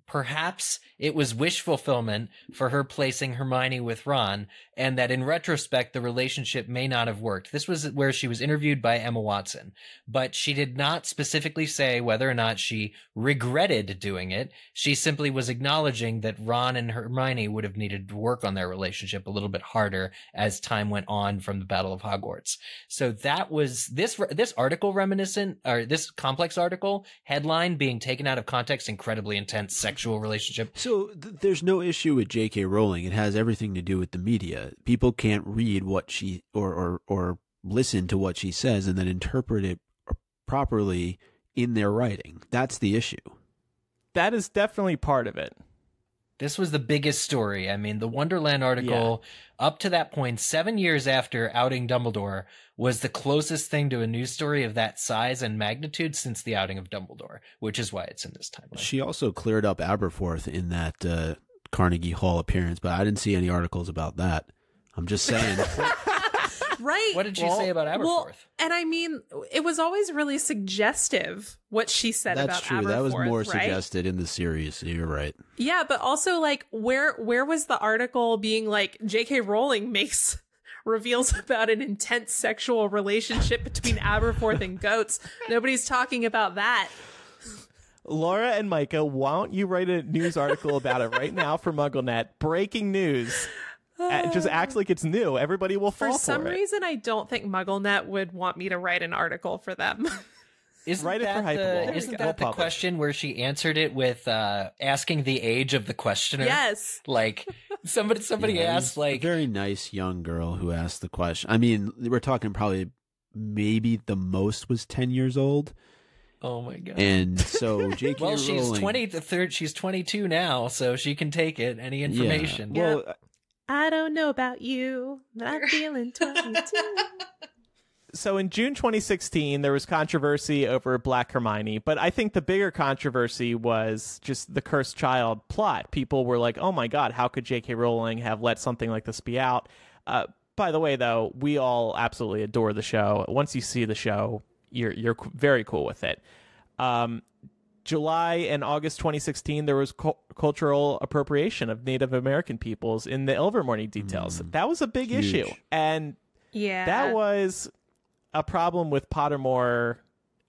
perhaps it was wish fulfillment for her placing Hermione with Ron, and that in retrospect, the relationship may not have worked. This was where she was interviewed by Emma Watson, but she did not specifically say whether or not she regretted doing it. She simply was acknowledging that Ron and Hermione would have needed to work on their relationship a little bit harder as time went on from the Battle of Hogwarts. So that was this article reminiscent, or this complex article headline being taken out of context, incredibly intense sexual relationship. So there's no issue with J.K. Rowling. It has everything to do with the media. People can't read what she or listen to what she says and then interpret it properly in their writing. That's the issue. That is definitely part of it. This was the biggest story. I mean, the Wonderland article, up to that point, 7 years after outing Dumbledore, was the closest thing to a news story of that size and magnitude since the outing of Dumbledore, which is why it's in this timeline. She also cleared up Aberforth in that Carnegie Hall appearance, but I didn't see any articles about that. I'm just saying. Right. What did she say about Aberforth? Well, and I mean, it was always really suggestive what she said about Aberforth. That's true. That was more right? suggested in the series. You're right. Yeah, but also, like, where was the article being like, J.K. Rowling makes reveals about an intense sexual relationship between Aberforth and goats? Nobody's talking about that. Laura and Micah, why don't you write a news article about it right now for MuggleNet? Breaking news. It just acts like it's new. Everybody will fall for it. For some reason, I don't think MuggleNet would want me to write an article for them. Isn't that the question where she answered it with asking the age of the questioner? Yes. Like somebody asked, like, a very nice young girl who asked the question. I mean, we're talking probably maybe the most was 10 years old. Oh my god! And so J.K. Well, she's Rowling, 23rd. She's 22 now, so she can take it. Any information? Yeah. Well, I don't know about you, but I'm feeling 22. So in June 2016, there was controversy over Black Hermione, but I think the bigger controversy was just the cursed child plot. People were like, oh my god, how could J.K. Rowling have let something like this be out? By the way, though, we all absolutely adore the show. Once you see the show, you're very cool with it. July and August 2016, there was cultural appropriation of Native American peoples in the Ilvermorny details. That was a big issue. And that was a problem with Pottermore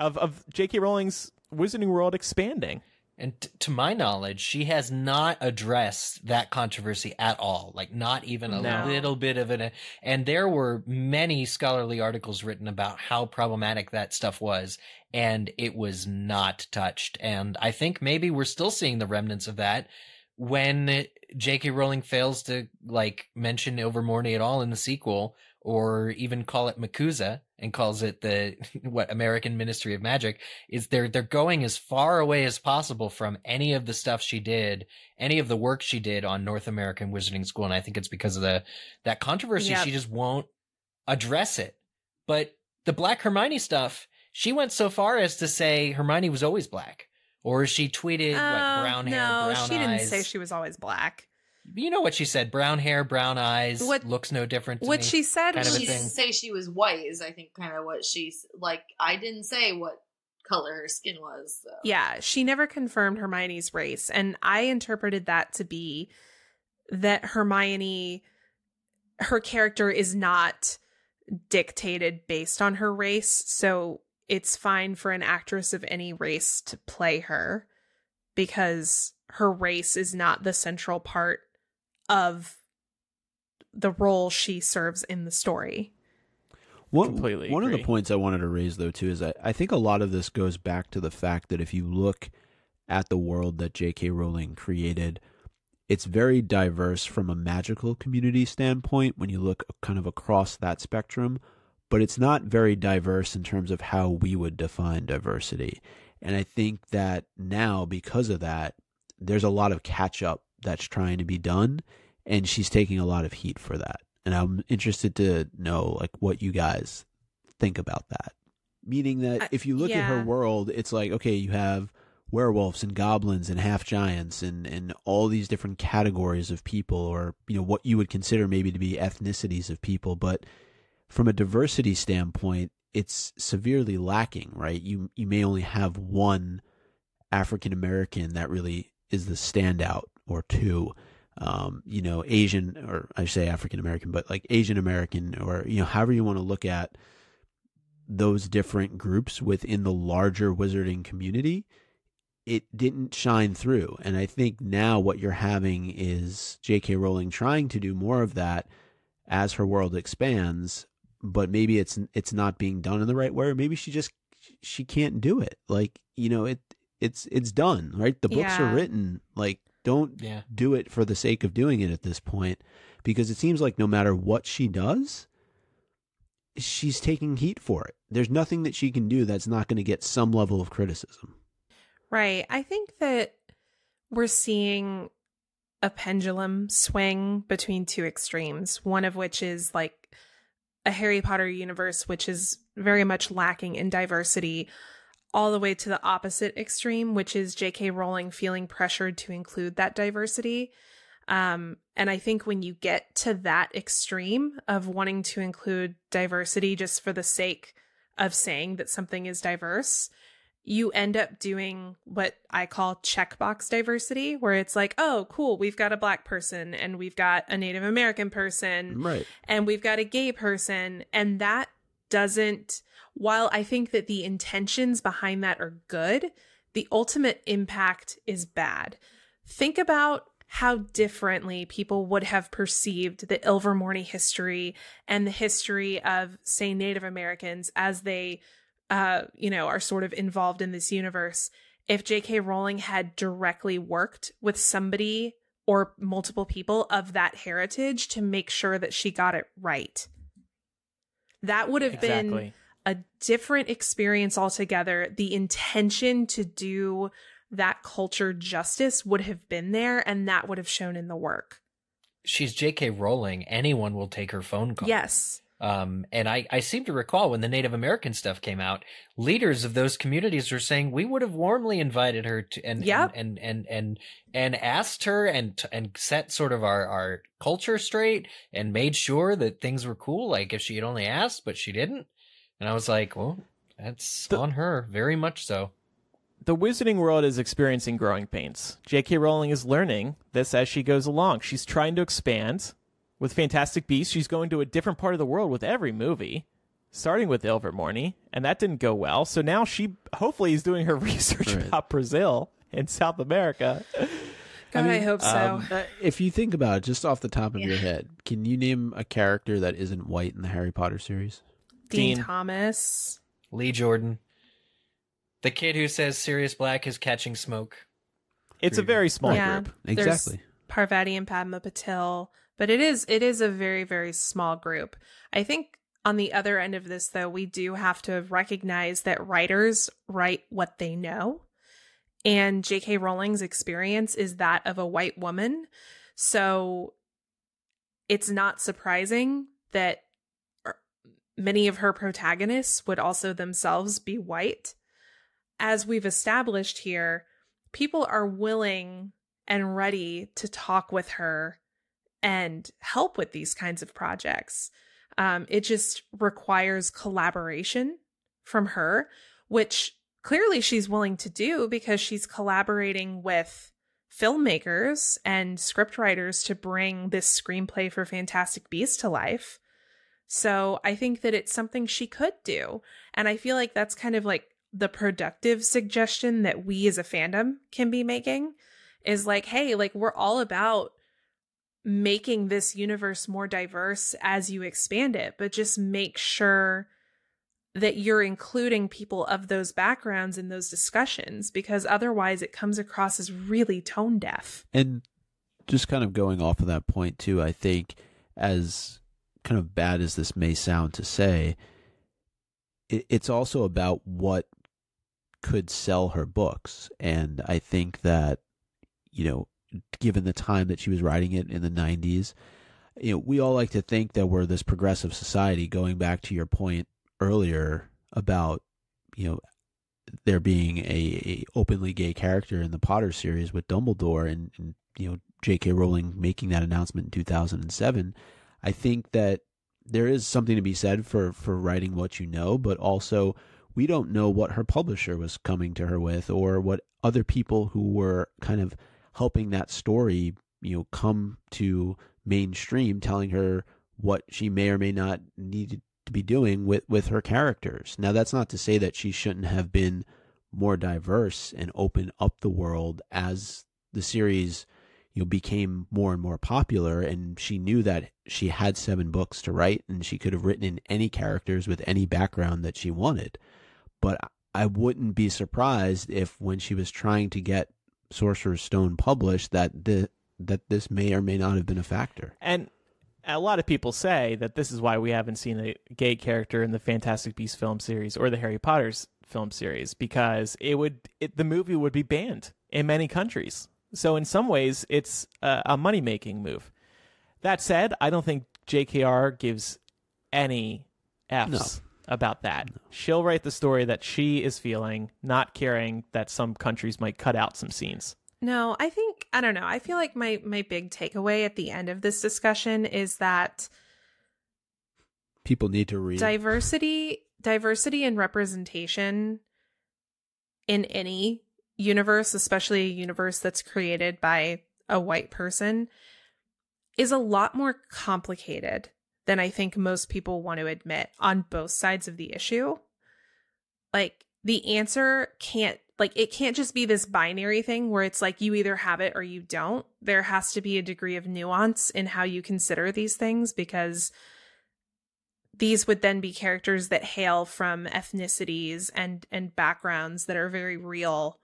of J.K. Rowling's Wizarding World expanding. And to my knowledge, she has not addressed that controversy at all. Like, not even a little bit of it. And there were many scholarly articles written about how problematic that stuff was, and it was not touched. And I think maybe we're still seeing the remnants of that when J.K. Rowling fails to, like, mention Ilvermorny at all in the sequel, or even call it MACUSA and calls it the American Ministry of Magic. Is they're going as far away as possible from any of the stuff she did, any of the work she did on North American Wizarding School, and I think it's because of that controversy. She just won't address it. But the Black Hermione stuff, she went so far as to say Hermione was always black, or she tweeted brown hair, brown eyes. No, she didn't say she was always black. You know what she said? Brown hair, brown eyes, looks no different to what me. She said kind was... She didn't say she was white, is I think kind of what she's... Like, I didn't say what color her skin was. So. Yeah, she never confirmed Hermione's race. And I interpreted that to be that Hermione, her character is not dictated based on her race. So it's fine for an actress of any race to play her because her race is not the central part of the role she serves in the story. One of the points I wanted to raise, though, too, is I think a lot of this goes back to the fact that if you look at the world that J.K. Rowling created, it's very diverse from a magical community standpoint when you look kind of across that spectrum, but it's not very diverse in terms of how we would define diversity. And I think that now, because of that, there's a lot of catch-up that's trying to be done, and she's taking a lot of heat for that. And I'm interested to know, like, what you guys think about that. Meaning that if you look at her world, it's like, okay, you have werewolves and goblins and half giants and all these different categories of people, or, you know, what you would consider maybe to be ethnicities of people. But from a diversity standpoint, it's severely lacking, right? You may only have one African American that really is the standout, or two, you know, Asian, or I say African American, but like Asian American, or, you know, however you want to look at those different groups within the larger wizarding community. It didn't shine through. And I think now what you're having is J.K. Rowling trying to do more of that as her world expands, but maybe it's not being done in the right way, or maybe she can't do it. Like, you know, it's done, right? The books are written. Like, don't do it for the sake of doing it at this point, because it seems like no matter what she does, she's taking heat for it. There's nothing that she can do that's not going to get some level of criticism. Right. I think that we're seeing a pendulum swing between two extremes, one of which is like a Harry Potter universe, which is very much lacking in diversity, all the way to the opposite extreme, which is J.K. Rowling feeling pressured to include that diversity. And I think when you get to that extreme of wanting to include diversity just for the sake of saying that something is diverse, you end up doing what I call checkbox diversity, where it's like, oh, cool, we've got a Black person, and we've got a Native American person, right, and we've got a gay person. And that doesn't, while I think that the intentions behind that are good, the ultimate impact is bad. Think about how differently people would have perceived the Ilvermorny history and the history of, say, Native Americans as they are sort of involved in this universe, if J.K. Rowling had directly worked with somebody or multiple people of that heritage to make sure that she got it right. That would have been a different experience altogether. The intention to do that culture justice would have been there, and that would have shown in the work. She's J.K. Rowling. Anyone will take her phone call. Yes. And I seem to recall when the Native American stuff came out, leaders of those communities were saying we would have warmly invited her to and asked her and set sort of our culture straight and made sure that things were cool. Like if she had only asked, but she didn't. And I was like, well, that's on her, very much so. The wizarding world is experiencing growing pains. J.K. Rowling is learning this as she goes along. She's trying to expand. With Fantastic Beasts, she's going to a different part of the world with every movie, starting with Ilvermorny, and that didn't go well. So now she hopefully is doing her research about Brazil and South America. God, I hope so. If you think about it, just off the top of your head, can you name a character that isn't white in the Harry Potter series? Dean Thomas. Lee Jordan. The kid who says Sirius Black is catching smoke. It's a very small group. Exactly. Parvati and Padma Patil. But it is a very, very small group. I think on the other end of this, though, we do have to recognize that writers write what they know. And J.K. Rowling's experience is that of a white woman. So it's not surprising that many of her protagonists would also themselves be white. As we've established here, people are willing and ready to talk with her and help with these kinds of projects. It just requires collaboration from her, which clearly she's willing to do because she's collaborating with filmmakers and scriptwriters to bring this screenplay for Fantastic Beasts to life. So I think that it's something she could do. And I feel like that's kind of like the productive suggestion that we as a fandom can be making is like, hey, like we're all about making this universe more diverse as you expand it, but just make sure that you're including people of those backgrounds in those discussions, because otherwise it comes across as really tone deaf. And just kind of going off of that point too, I think as kind of bad as this may sound to say, it's also about what could sell her books. And I think that, given the time that she was writing it in the 90s, we all like to think that we're this progressive society, going back to your point earlier about, there being a openly gay character in the Potter series with Dumbledore and J.K. Rowling making that announcement in 2007. I think that there is something to be said for writing what you know, but also we don't know what her publisher was coming to her with or what other people who were kind of helping that story, come to mainstream, telling her what she may or may not need to be doing with her characters. Now, that's not to say that she shouldn't have been more diverse and open up the world as the series, became more and more popular. And she knew that she had 7 books to write and she could have written in any characters with any background that she wanted. But I wouldn't be surprised if when she was trying to get Sorcerer's Stone published, that this may or may not have been a factor. And a lot of people say that this is why we haven't seen a gay character in the Fantastic Beasts film series or the Harry Potter's film series, because the movie would be banned in many countries. So in some ways, it's a money-making move. That said, I don't think JKR gives any Fs about that. No. She'll write the story that she is feeling, not caring that some countries might cut out some scenes. No, I don't know. I feel like my big takeaway at the end of this discussion is that people need to read. Diversity and representation in any universe, especially a universe that's created by a white person, is a lot more complicated than I think most people want to admit on both sides of the issue. Like, the answer can't just be this binary thing where it's like you either have it or you don't. There has to be a degree of nuance in how you consider these things, because these would then be characters that hail from ethnicities and backgrounds that are very real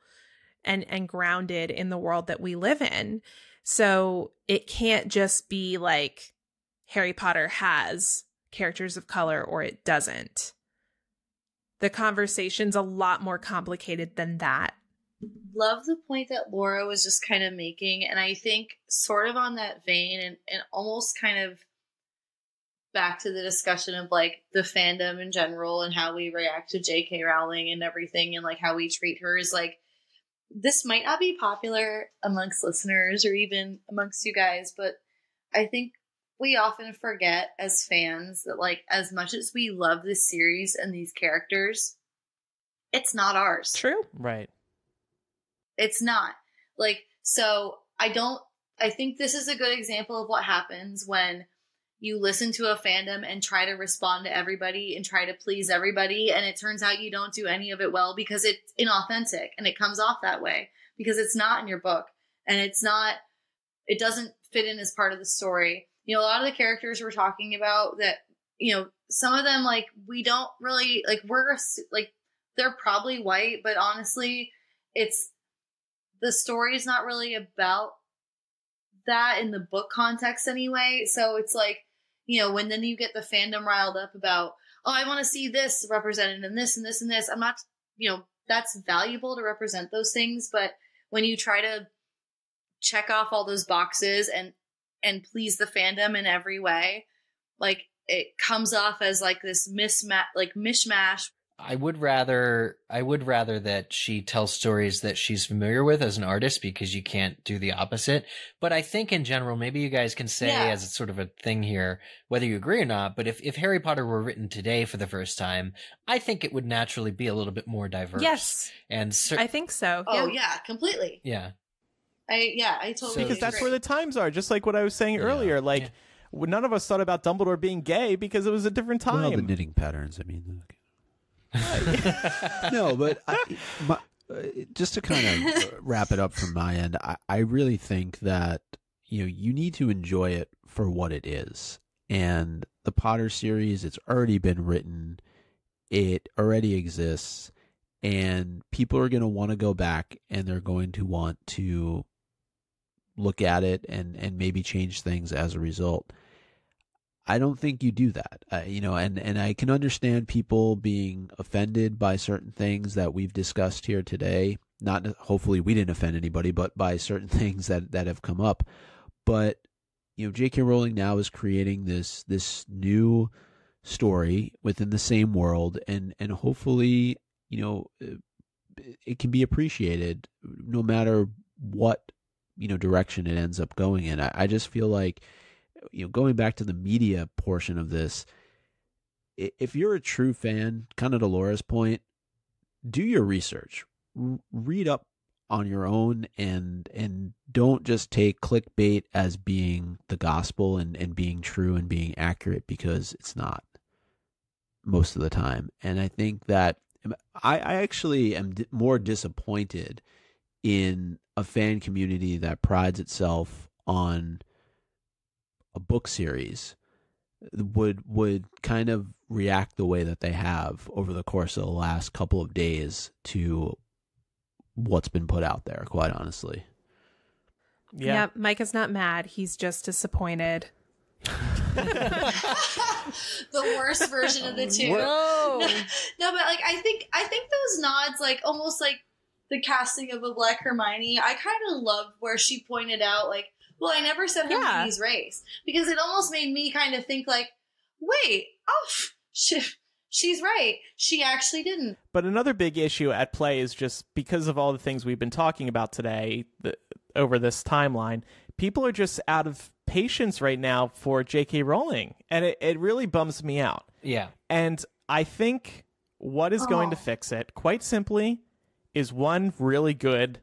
and grounded in the world that we live in. So it can't just be like Harry Potter has characters of color or it doesn't. the conversation's a lot more complicated than that. Love the point that Laura was just kind of making, and I think sort of on that vein and almost kind of back to the discussion of like the fandom in general and how we react to J.K. Rowling and everything and like how we treat her is like, this might not be popular amongst listeners or even amongst you guys, but I think we often forget as fans that like as much as we love this series and these characters, it's not ours. True. Right. It's not. Like, so I think this is a good example of what happens when you listen to a fandom and try to respond to everybody and try to please everybody, and it turns out you don't do any of it well because it's inauthentic and it comes off that way because it's not in your book and it doesn't fit in as part of the story. You know, a lot of the characters we're talking about that, you know, some of them, like, we don't really, like, we're, like, they're probably white, but honestly, the story is not really about that in the book context anyway. So it's like, you know, when then you get the fandom riled up about, oh, I want to see this represented in this and this and this. I'm not, you know, that's valuable to represent those things. But when you try to check off all those boxes and please the fandom in every way, like it comes off as like this mishmash. I would rather that she tells stories that she's familiar with as an artist, because you can't do the opposite. But I think in general, maybe you guys can say as it's sort of a thing here, whether you agree or not, but if Harry Potter were written today for the first time, I think it would naturally be a little bit more diverse. Yes. And I think so. Oh yeah, completely. Yeah. I totally because that's where the times are, just like what I was saying earlier. Like none of us thought about Dumbledore being gay because it was a different time. Well, the knitting patterns, I mean. No, but just to kind of wrap it up from my end, I really think that, you know, you need to enjoy it for what it is. And the Potter series, it's already been written. It already exists. And people are going to want to go back and they're going to want to look at it and maybe change things as a result. I don't think you do that, you know, and I can understand people being offended by certain things that we've discussed here today. Not hopefully we didn't offend anybody, but by certain things that have come up. But, you know, J.K. Rowling now is creating this new story within the same world, and hopefully, you know, it can be appreciated no matter what, you know, direction it ends up going in. I just feel like, you know, going back to the media portion of this, if you're a true fan, kind of to Laura's point, do your research, read up on your own, and don't just take clickbait as being the gospel and being true and being accurate, because it's not most of the time. And I think that I actually am more disappointed in a fan community that prides itself on a book series would kind of react the way that they have over the course of the last couple of days to what's been put out there, quite honestly. Yeah, Micah's not mad. He's just disappointed. The worst version of the two. Whoa. No, but like I think those nods, like almost like the casting of a Black Hermione, I kind of loved where she pointed out, like, well, I never said Hermione's race, because it almost made me kind of think like, wait, she's right. She actually didn't. But another big issue at play is just because of all the things we've been talking about today over this timeline, people are just out of patience right now for J.K. Rowling. And it really bums me out. Yeah. And I think what is going to fix it, quite simply, is one really good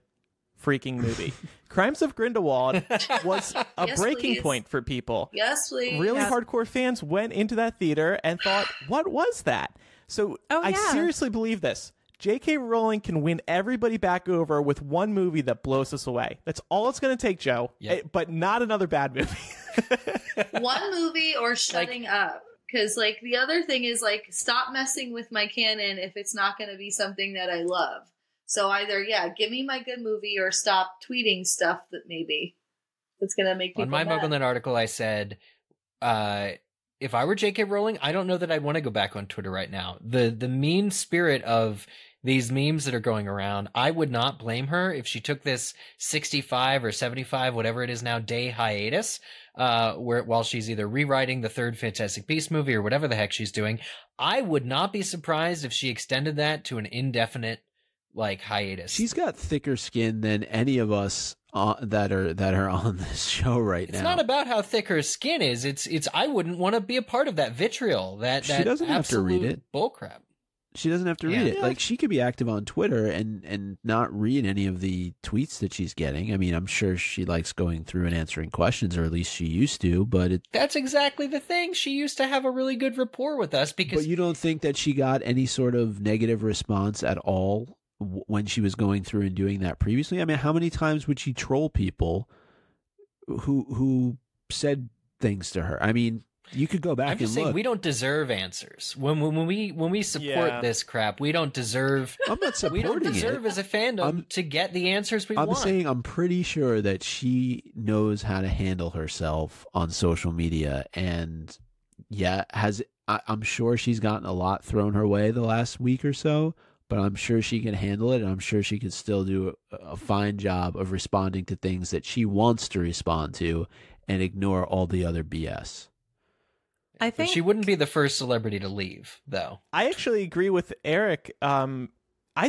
freaking movie. Crimes of Grindelwald was a breaking point for people. Yes, please. Really hardcore fans went into that theater and thought, what was that? So I seriously believe this. J.K. Rowling can win everybody back over with one movie that blows us away. That's all it's going to take, Joe. Yep. But not another bad movie. One movie or shutting up. Because, like, the other thing is, like, stop messing with my canon if it's not going to be something that I love. So either, give me my good movie or stop tweeting stuff that maybe that's going to make people On my mad. MuggleNet article, I said, if I were J.K. Rowling, I don't know that I'd want to go back on Twitter right now. The mean spirit of these memes that are going around, I would not blame her if she took this 65 or 75, whatever it is now, day hiatus, while she's either rewriting the third Fantastic Beasts movie or whatever the heck she's doing. I would not be surprised if she extended that to an indefinite hiatus. She's got thicker skin than any of us that are on this show right now. It's not about how thick her skin is. It's I wouldn't want to be a part of that vitriol. That she doesn't have to read it. Bullcrap. She doesn't have to read it. Like, she could be active on Twitter and not read any of the tweets that she's getting. I mean, I'm sure she likes going through and answering questions, or at least she used to, but that's exactly the thing. She used to have a really good rapport with us because... But you don't think that she got any sort of negative response at all when she was going through and doing that previously? I mean, how many times would she troll people who said things to her? I mean... You could go back I'm and just look. saying we don't deserve answers. When we support this crap, we don't deserve. I'm not supporting it. We don't deserve as a fandom to get the answers we want. I'm saying I'm pretty sure that she knows how to handle herself on social media, and I'm sure she's gotten a lot thrown her way the last week or so. But I'm sure she can handle it, and I'm sure she could still do a fine job of responding to things that she wants to respond to, and ignore all the other BS. I think she wouldn't be the first celebrity to leave, though. I actually agree with Eric. I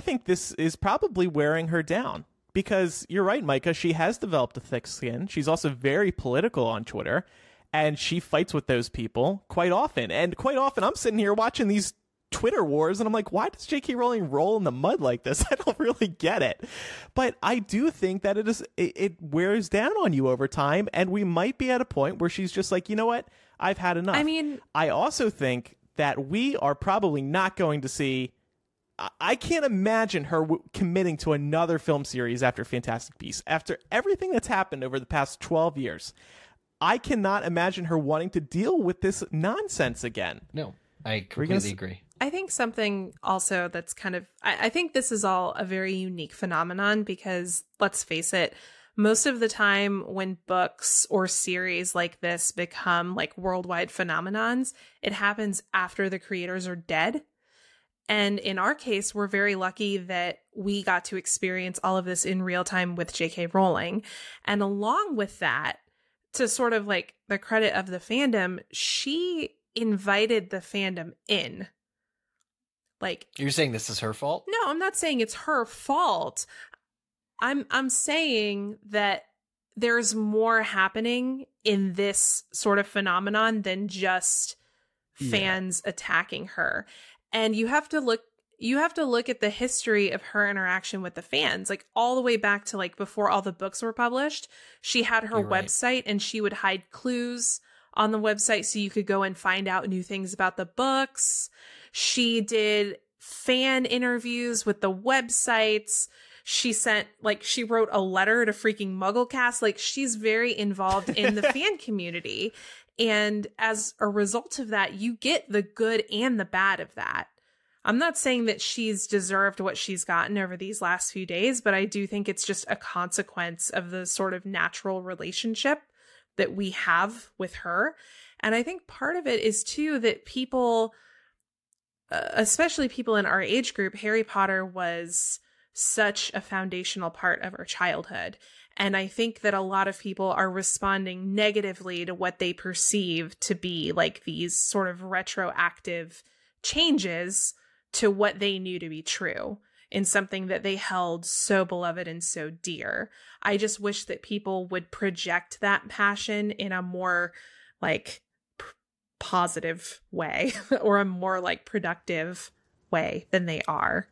think this is probably wearing her down because you're right, Micah. She has developed a thick skin. She's also very political on Twitter, and she fights with those people quite often. And quite often, I'm sitting here watching these Twitter wars, and I'm like, why does J.K. Rowling roll in the mud like this? I don't really get it. But I do think that it wears down on you over time, and we might be at a point where she's just like, you know what? I've had enough. I mean, I also think that we are probably not going to see... I can't imagine her committing to another film series after Fantastic Beasts. After everything that's happened over the past 12 years, I cannot imagine her wanting to deal with this nonsense again. No, I completely agree. I think something also that's kind of... I think this is all a very unique phenomenon because, let's face it, most of the time when books or series like this become like worldwide phenomenons, it happens after the creators are dead. And in our case, we're very lucky that we got to experience all of this in real time with J.K. Rowling. And along with that, to sort of like the credit of the fandom, she invited the fandom in. Like, you're saying this is her fault? No, I'm not saying it's her fault. I'm saying that there's more happening in this sort of phenomenon than just fans attacking her. And you have to look at the history of her interaction with the fans, like all the way back to like before all the books were published. She had her website and she would hide clues on the website so you could go and find out new things about the books. She did fan interviews with the websites. She wrote a letter to freaking MuggleCast. Like, she's very involved in the fan community. And as a result of that, you get the good and the bad of that. I'm not saying that she's deserved what she's gotten over these last few days, but I do think it's just a consequence of the sort of natural relationship that we have with her. And I think part of it is, too, that people, especially people in our age group, Harry Potter was such a foundational part of our childhood. And I think that a lot of people are responding negatively to what they perceive to be like these sort of retroactive changes to what they knew to be true in something that they held so beloved and so dear. I just wish that people would project that passion in a more like positive way or a more like productive way than they are.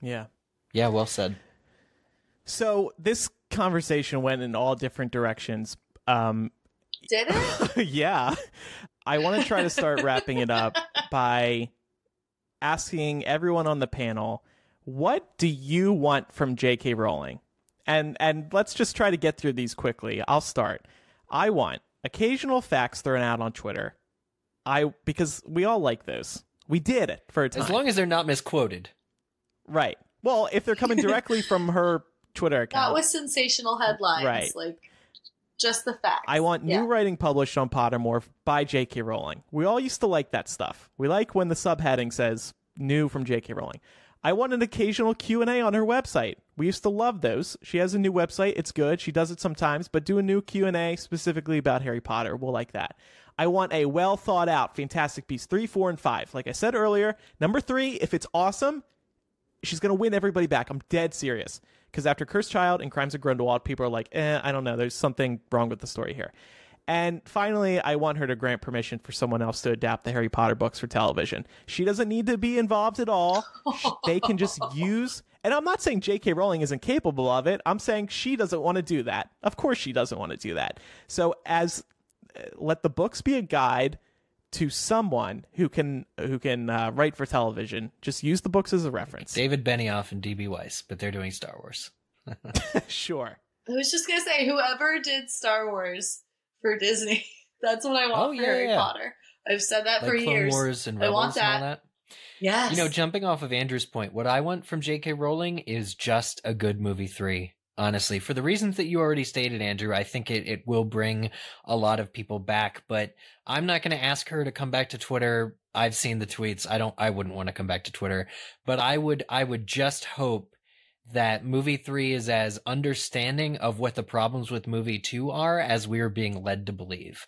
Yeah. Yeah, well said. So this conversation went in all different directions. Did it? Yeah. I want to try to start wrapping it up by asking everyone on the panel, what do you want from J.K. Rowling? And let's just try to get through these quickly. I'll start. I want occasional facts thrown out on Twitter. Because we all like those. We did it for a time. As long as they're not misquoted. Right. Well, if they're coming directly from her Twitter account. Not with sensational headlines. Right. Like, Just the facts. I want new writing published on Pottermore by J.K. Rowling. We all used to like that stuff. We like when the subheading says new from J.K. Rowling. I want an occasional Q&A on her website. We used to love those. She has a new website. It's good. She does it sometimes, but do a new Q&A specifically about Harry Potter. We'll like that. I want a well thought out Fantastic Beasts 3, 4, and 5. Like I said earlier, number 3, if it's awesome, she's going to win everybody back. I'm dead serious. Because after Cursed Child and Crimes of Grindelwald, people are like, I don't know. There's something wrong with the story here. And finally, I want her to grant permission for someone else to adapt the Harry Potter books for television. She doesn't need to be involved at all. They can just use... And I'm not saying J.K. Rowling isn't capable of it. I'm saying she doesn't want to do that. Of course she doesn't want to do that. So let the books be a guide to someone who can write for television. Just use the books as a reference. David Benioff and D.B. Weiss, but they're doing Star Wars. Sure. I was just going to say, whoever did Star Wars for Disney, that's what I want for Harry Potter. I've said that like for Clone years. Wars and I Rebels want that. and all that. Yes. You know, jumping off of Andrew's point, what I want from J.K. Rowling is just a good movie 3. Honestly, for the reasons that you already stated, Andrew, I think it will bring a lot of people back, but I'm not going to ask her to come back to Twitter. I've seen the tweets. I wouldn't want to come back to Twitter, but I would just hope that movie 3 is as understanding of what the problems with movie 2 are as we're being led to believe.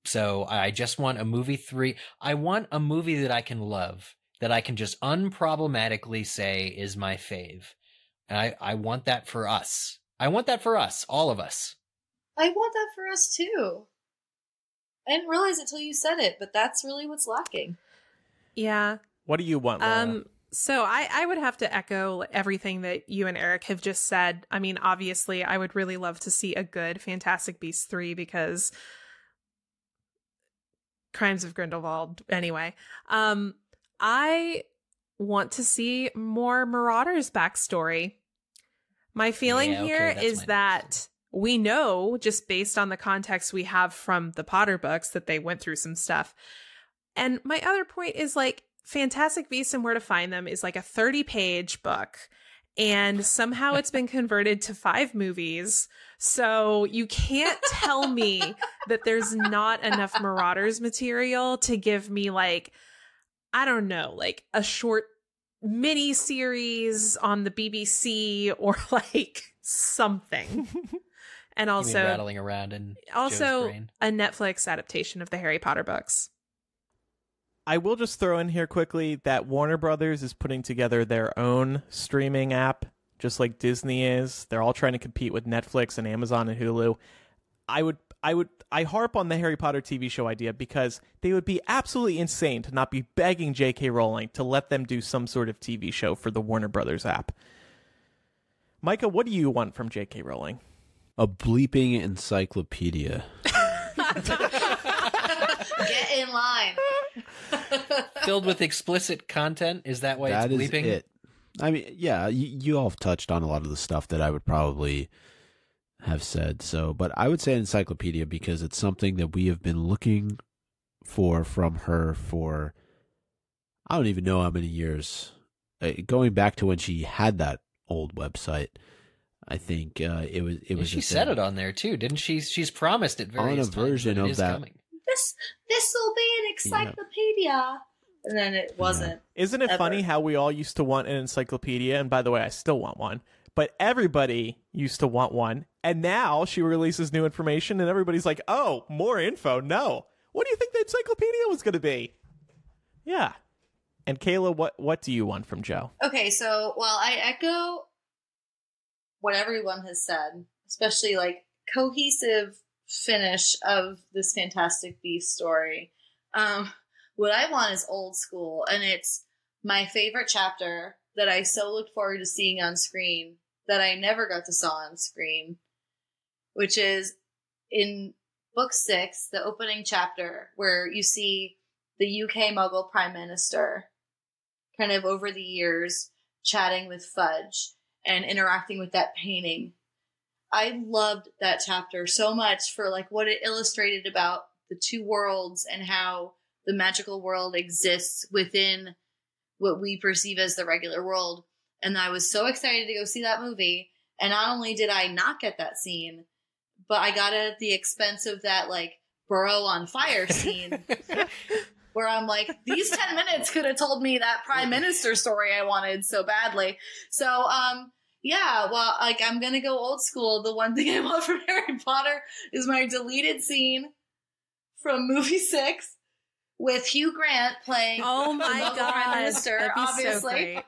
So I just want a movie 3. I want a movie that I can love, that I can just unproblematically say is my fave. And I want that for us. I want that for us, all of us. I want that for us too. I didn't realize it till you said it, but that's really what's lacking. Yeah. What do you want, Laura? So I would have to echo everything that you and Eric have just said. I mean, obviously, I would really love to see a good Fantastic Beasts 3 because Crimes of Grindelwald. Anyway, I want to see more Marauders backstory. My feeling here is that we know, just based on the context we have from the Potter books, that they went through some stuff. And my other point is, like, Fantastic Beasts and Where to Find Them is like a 30-page book. And somehow it's been converted to 5 movies. So you can't tell me that there's not enough Marauders material to give me, like, I don't know, like a short mini series on the BBC or like something. And also rattling around in also Joe's brain. A Netflix adaptation of the Harry Potter books. I will just throw in here quickly that Warner Brothers is putting together their own streaming app, just like Disney is. They're all trying to compete with Netflix and Amazon and Hulu. I harp on the Harry Potter TV show idea because they would be absolutely insane to not be begging J.K. Rowling to let them do some sort of TV show for the Warner Brothers app. Micah, what do you want from J.K. Rowling? A bleeping encyclopedia. Get in line. Filled with explicit content? Is that why That it's is bleeping? it. I mean, yeah, you all have touched on a lot of the stuff that I would probably have said. So, but I would say encyclopedia because it's something that we have been looking for from her for, I don't even know how many years. Going back to when she had that old website, I think it was. She said it on there too, didn't she? She's promised it various on a times version that it of is that. coming. This will be an encyclopedia. And then it wasn't. Isn't it funny how we all used to want an encyclopedia? And by the way, I still want one. But everybody used to want one. And now she releases new information and everybody's like, oh, more info. No. What do you think the encyclopedia was going to be? Yeah. And Kayla, what do you want from Joe? Okay, so while I echo what everyone has said, especially like cohesive finish of this Fantastic Beasts story, what I want is old school, and it's my favorite chapter that I so looked forward to seeing on screen that I never got to saw on screen, which is in book 6, the opening chapter, where you see the UK Muggle Prime Minister kind of over the years chatting with Fudge and interacting with that painting. I loved that chapter so much for like what it illustrated about the two worlds and how the magical world exists within what we perceive as the regular world. And I was so excited to go see that movie. And not only did I not get that scene, but I got it at the expense of that like Burrow on fire scene. Where I'm like, these 10 minutes could have told me that Prime Minister story I wanted so badly. So, yeah, well, like, I'm gonna go old school. The one thing I want from Harry Potter is my deleted scene from movie 6 with Hugh Grant playing Oh my the Muggle God. Prime Minister, That'd be so obviously. great.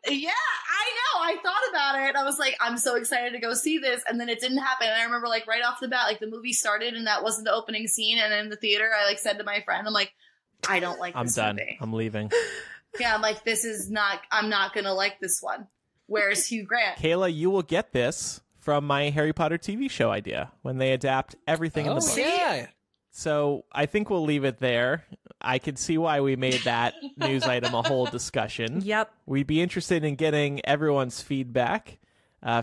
Yeah, I know. I thought about it. I was like, I'm so excited to go see this. And then it didn't happen. And I remember like right off the bat, like the movie started and that wasn't the opening scene. And in the theater, I like said to my friend, I'm like, I don't like I'm this done. movie. I'm leaving. Yeah, I'm like, I'm not going to like this one. Where's Hugh Grant? Kayla, you will get this from my Harry Potter TV show idea when they adapt everything in the book. Yeah. So I think we'll leave it there. I could see why we made that news item a whole discussion. Yep. We'd be interested in getting everyone's feedback.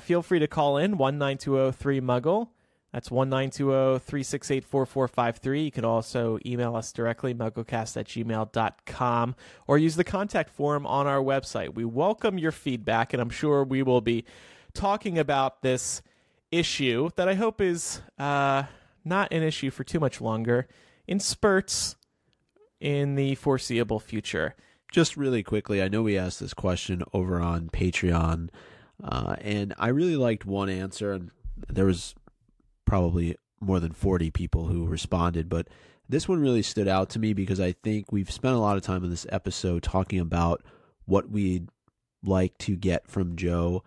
Feel free to call in 1-920-3-MUGGLE. That's 1-920-368-4453. You can also email us directly, mugglecast@gmail.com, or use the contact form on our website. We welcome your feedback, and I'm sure we will be talking about this issue that I hope is not an issue for too much longer, in spurts in the foreseeable future. Just really quickly, I know we asked this question over on Patreon, and I really liked one answer, and there was probably more than 40 people who responded, but this one really stood out to me because I think we've spent a lot of time in this episode talking about what we'd like to get from Jo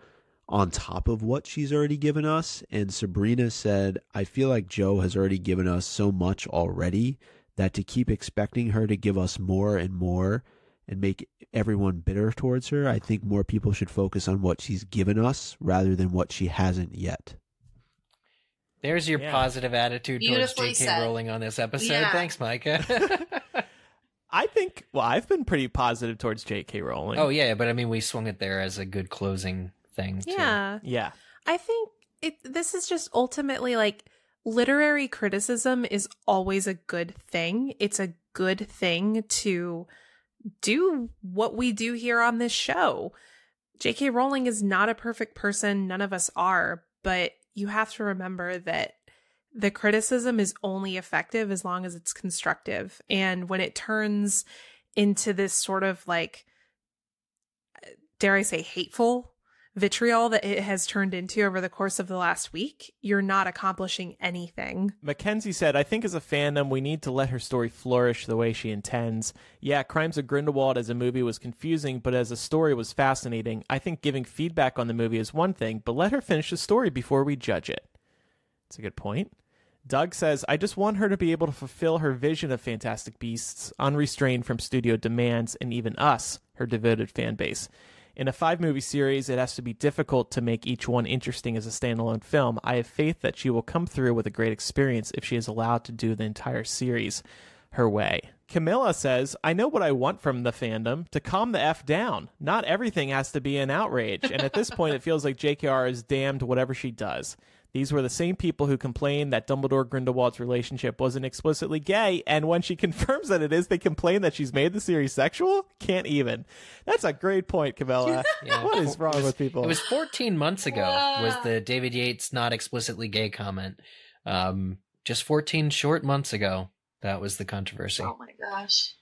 on top of what she's already given us. And Sabrina said, I feel like Jo has already given us so much already that to keep expecting her to give us more and more and make everyone bitter towards her, I think more people should focus on what she's given us rather than what she hasn't yet. There's your positive attitude towards Beautifully J.K. said. Rowling on this episode. Yeah. Thanks, Micah. I think, well, I've been pretty positive towards J.K. Rowling. Oh, yeah, but I mean, we swung it there as a good closing thing, too. Yeah. Yeah. I think this is just ultimately like literary criticism is always a good thing. It's a good thing to do what we do here on this show. J.K. Rowling is not a perfect person. None of us are, but you have to remember that the criticism is only effective as long as it's constructive. And when it turns into this sort of like, dare I say, hateful vitriol that it has turned into over the course of the last week, you're not accomplishing anything. Mackenzie said, I think as a fandom, we need to let her story flourish the way she intends. Yeah, Crimes of Grindelwald as a movie was confusing, but as a story was fascinating. I think giving feedback on the movie is one thing, but let her finish the story before we judge it. That's a good point. Doug says, I just want her to be able to fulfill her vision of Fantastic Beasts, unrestrained from studio demands and even us, her devoted fan base. In a 5-movie series, it has to be difficult to make each one interesting as a standalone film. I have faith that she will come through with a great experience if she is allowed to do the entire series her way. Camilla says, I know what I want from the fandom, to calm the F down. Not everything has to be an outrage, and at this point it feels like JKR is damned whatever she does. These were the same people who complained that Dumbledore Grindelwald's relationship wasn't explicitly gay, and when she confirms that it is, they complain that she's made the series sexual? Can't even. That's a great point, Camilla. Yeah. What is wrong with people? It was 14 months ago was the David Yates not explicitly gay comment. Just 14 short months ago, that was the controversy. Oh my gosh.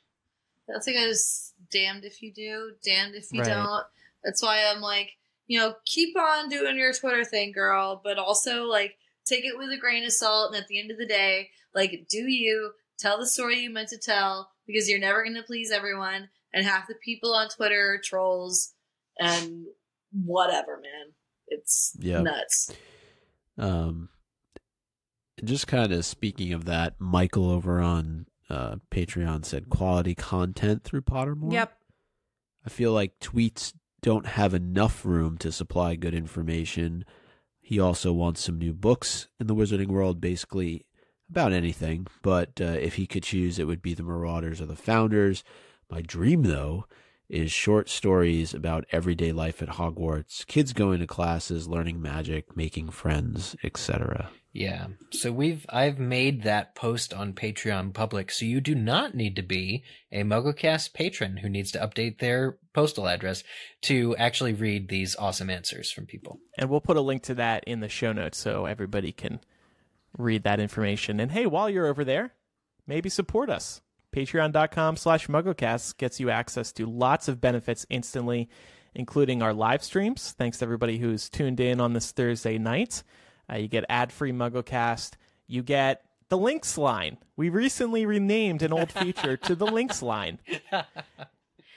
That's like just damned if you do, damned if you Right. don't. That's why I'm like, you know, keep on doing your Twitter thing, girl, but also, like, take it with a grain of salt, and at the end of the day, like, do you, tell the story you meant to tell, because you're never going to please everyone, and half the people on Twitter are trolls, and whatever, man. It's nuts. Just kind of speaking of that, Michael over on Patreon said quality content through Pottermore. Yep. I feel like tweets don't have enough room to supply good information. He also wants some new books in the Wizarding world, basically about anything. But if he could choose, it would be The Marauders or The Founders. My dream, though, is short stories about everyday life at Hogwarts, kids going to classes, learning magic, making friends, etc. Yeah. So I've made that post on Patreon public, so you do not need to be a MuggleCast patron who needs to update their postal address to actually read these awesome answers from people. And we'll put a link to that in the show notes so everybody can read that information. And hey, while you're over there, maybe support us. Patreon.com/MuggleCast gets you access to lots of benefits instantly, including our live streams. Thanks to everybody who's tuned in on this Thursday night. You get ad-free MuggleCast. You get the Links line. We recently renamed an old feature to the Links line.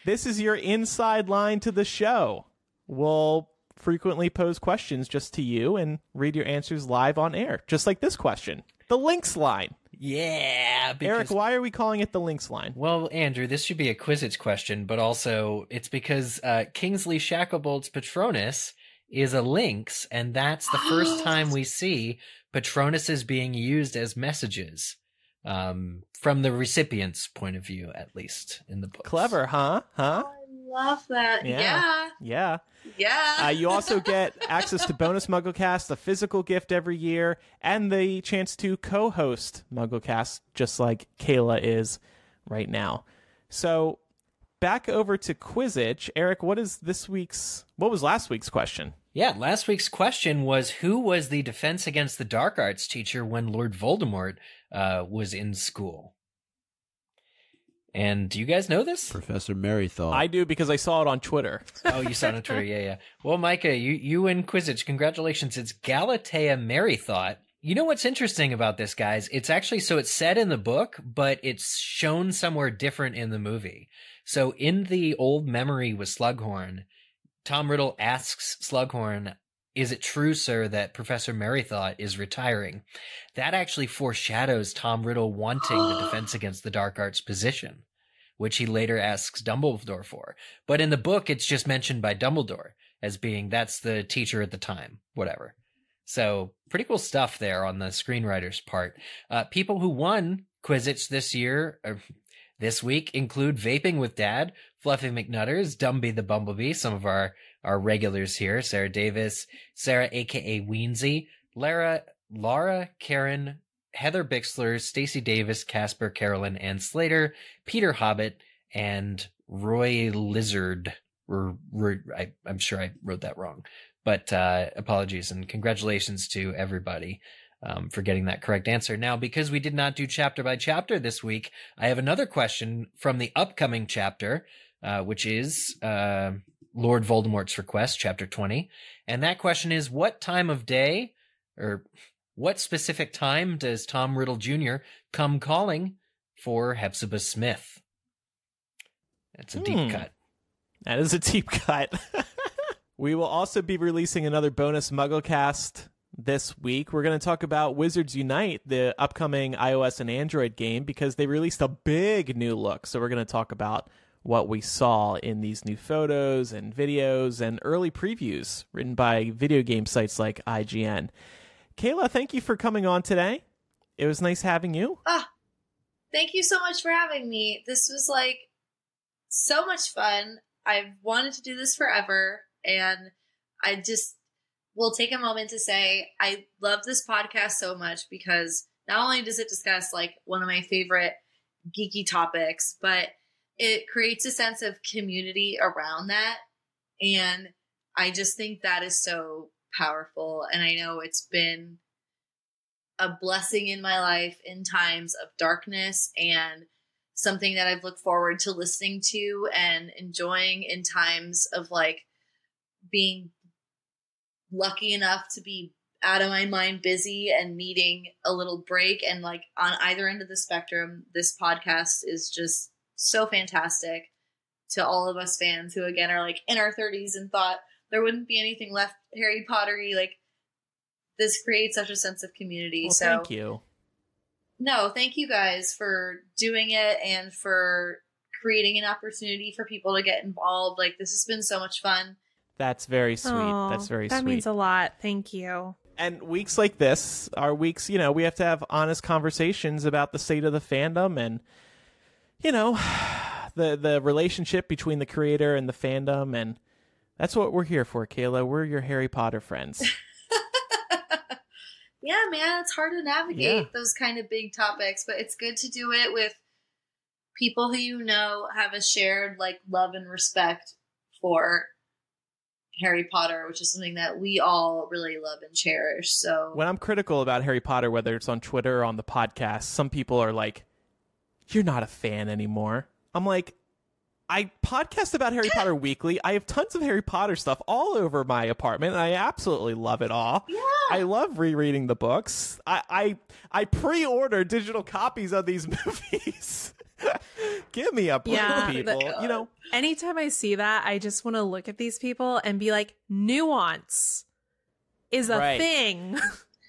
This is your inside line to the show. We'll frequently pose questions just to you and read your answers live on air, just like this question. The Links line. Yeah. Eric, why are we calling it the Links line? Well, Andrew, this should be a Quizzitch question, but also it's because Kingsley Shacklebolt's Patronus is a lynx, and that's the first time we see Patronuses being used as messages, from the recipient's point of view, at least in the book. Clever, huh? I love that. Yeah. Yeah. You also get access to bonus MuggleCast, a physical gift every year, and the chance to co-host MuggleCast, just like Kayla is right now. So back over to Quizzitch. Eric, what was last week's question? Yeah, last week's question was, who was the Defense Against the Dark Arts teacher when Lord Voldemort was in school? And do you gues know this? Professor Merrythought. I do, because I saw it on Twitter. Oh, you saw it on Twitter, yeah. Well, Micah, you win Quizzitch. Congratulations. It's Galatea Merrythought. You know what's interesting about this, guys? It's actually, so it's said in the book, but it's shown somewhere different in the movie. So in the old memory with Slughorn, Tom Riddle asks Slughorn, "Is it true, sir, that Professor Merrythought is retiring?" That actually foreshadows Tom Riddle wanting the Defense Against the Dark Arts position, which he later asks Dumbledore for. But in the book, it's just mentioned by Dumbledore as being, that's the teacher at the time, whatever. So pretty cool stuff there on the screenwriter's part. People who won Quizzitch this week include Vaping with Dad, Fluffy McNutters, Dumby the Bumblebee, some of our regulars here, Sarah Davis, Sarah aka Weensy, Laura, Karen, Heather Bixler, Stacey Davis, Casper, Carolyn, Ann Slater, Peter Hobbit, and Roy Lizard. I'm sure I wrote that wrong, but apologies and congratulations to everybody for getting that correct answer. Now, because we did not do chapter by chapter this week, I have another question from the upcoming chapter, which is Lord Voldemort's Request, chapter 20. And that question is, what time of day, or what specific time does Tom Riddle Jr. come calling for Hepzibah Smith? That's a deep cut. That is a deep cut. We will also be releasing another bonus MuggleCast this week. We're going to talk about Wizards Unite, the upcoming iOS and Android game, because they released a big new look. So we're going to talk about what we saw in these new photos and videos and early previews written by video game sites like IGN. Kayla, thank you for coming on today. It was nice having you. Thank you so much for having me. This was so much fun. I've wanted to do this forever, and I just will take a moment to say I love this podcast so much because not only does it discuss one of my favorite geeky topics, but it creates a sense of community around that. And I just think that is so powerful. And I know it's been a blessing in my life in times of darkness, and something that I've looked forward to listening to and enjoying in times of being lucky enough to be out of my mind busy and needing a little break. And on either end of the spectrum, this podcast is just so fantastic to all of us fans who again are in our 30s and thought there wouldn't be anything left Harry Pottery. This creates such a sense of community. Well, so thank you. No, thank you guys for doing it and for creating an opportunity for people to get involved. This has been so much fun. That's very sweet. Aw, That's very that sweet. means a lot. Thank you. And weeks like this are weeks, we have to have honest conversations about the state of the fandom and, the relationship between the creator and the fandom. And that's what we're here for, Kayla. We're your Harry Potter friends. Yeah, man, it's hard to navigate those kind of big topics, but it's good to do it with people who you know have a shared like love and respect for Harry Potter, which is something that we all really love and cherish. So when I'm critical about Harry Potter, whether it's on Twitter or on the podcast, some people are like, "You're not a fan anymore." I'm like, I podcast about Harry Potter weekly. I have tons of Harry Potter stuff all over my apartment, and I absolutely love it all. Yeah. I love rereading the books. I pre-order digital copies of these movies. Give me a break, people. You know, anytime I see that, I just want to look at these people and be like, nuance is a thing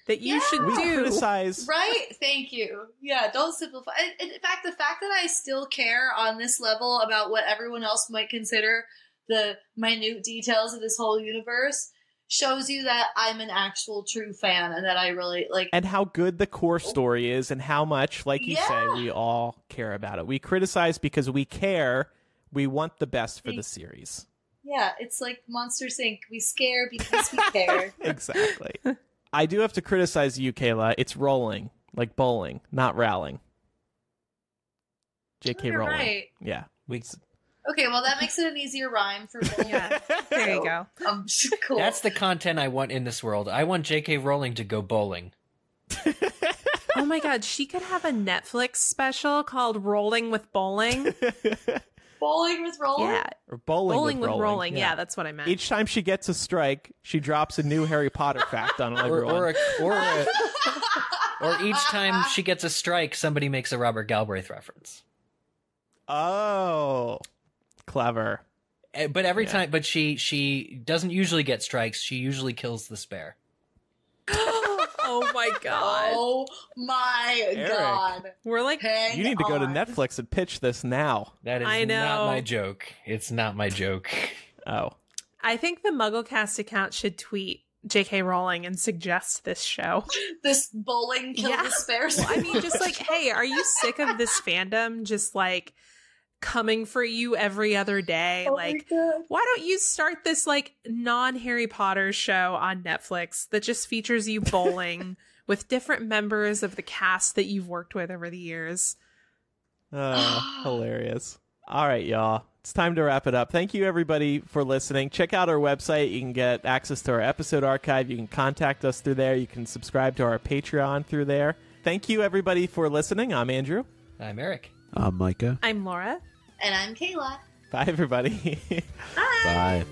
that you should do. Criticize. Right? Thank you. Yeah, don't simplify. In fact, the fact that I still care on this level about what everyone else might consider the minute details of this whole universe shows you that I'm an actual true fan and that I really like. And how good the core story is and how much, like you say, we all care about it. We criticize because we care. We want the best for the series. Yeah, it's like Monsters Inc. We scare because we care. Exactly. I do have to criticize you, Kayla. It's Rowling, like bowling, not Rowling. J.K. Rowling. Right. Yeah. Okay, well, that makes it an easier rhyme for bowling. Yeah, there you go. Cool. That's the content I want in this world. I want J.K. Rowling to go bowling. Oh my god, she could have a Netflix special called Rolling with Bowling. Bowling with Rolling? Yeah. Or bowling with rolling. Yeah, that's what I meant. Each time she gets a strike, she drops a new Harry Potter fact on everyone. Or each time she gets a strike, somebody makes a Robert Galbraith reference. Oh, clever. But every time, but she doesn't usually get strikes. She usually kills the spare. Oh my god. Oh my god. We're like, you need to go to Netflix and pitch this now. That is not my joke. It's not my joke. Oh. I think the MuggleCast account should tweet J.K. Rowling and suggest this show. This bowling kill the spare. Well, I mean, just like, hey, are you sick of this fandom just like coming for you every other day? Oh like, why don't you start this like non-Harry Potter show on Netflix that just features you bowling with different members of the cast that you've worked with over the years? Hilarious. All right, y'all. It's time to wrap it up. Thank you, everybody, for listening. Check out our website. You can get access to our episode archive. You can contact us through there. You can subscribe to our Patreon through there. Thank you, everybody, for listening. I'm Andrew. I'm Eric. I'm Micah. I'm Laura. And I'm Kayla. Bye, everybody. Bye. Bye.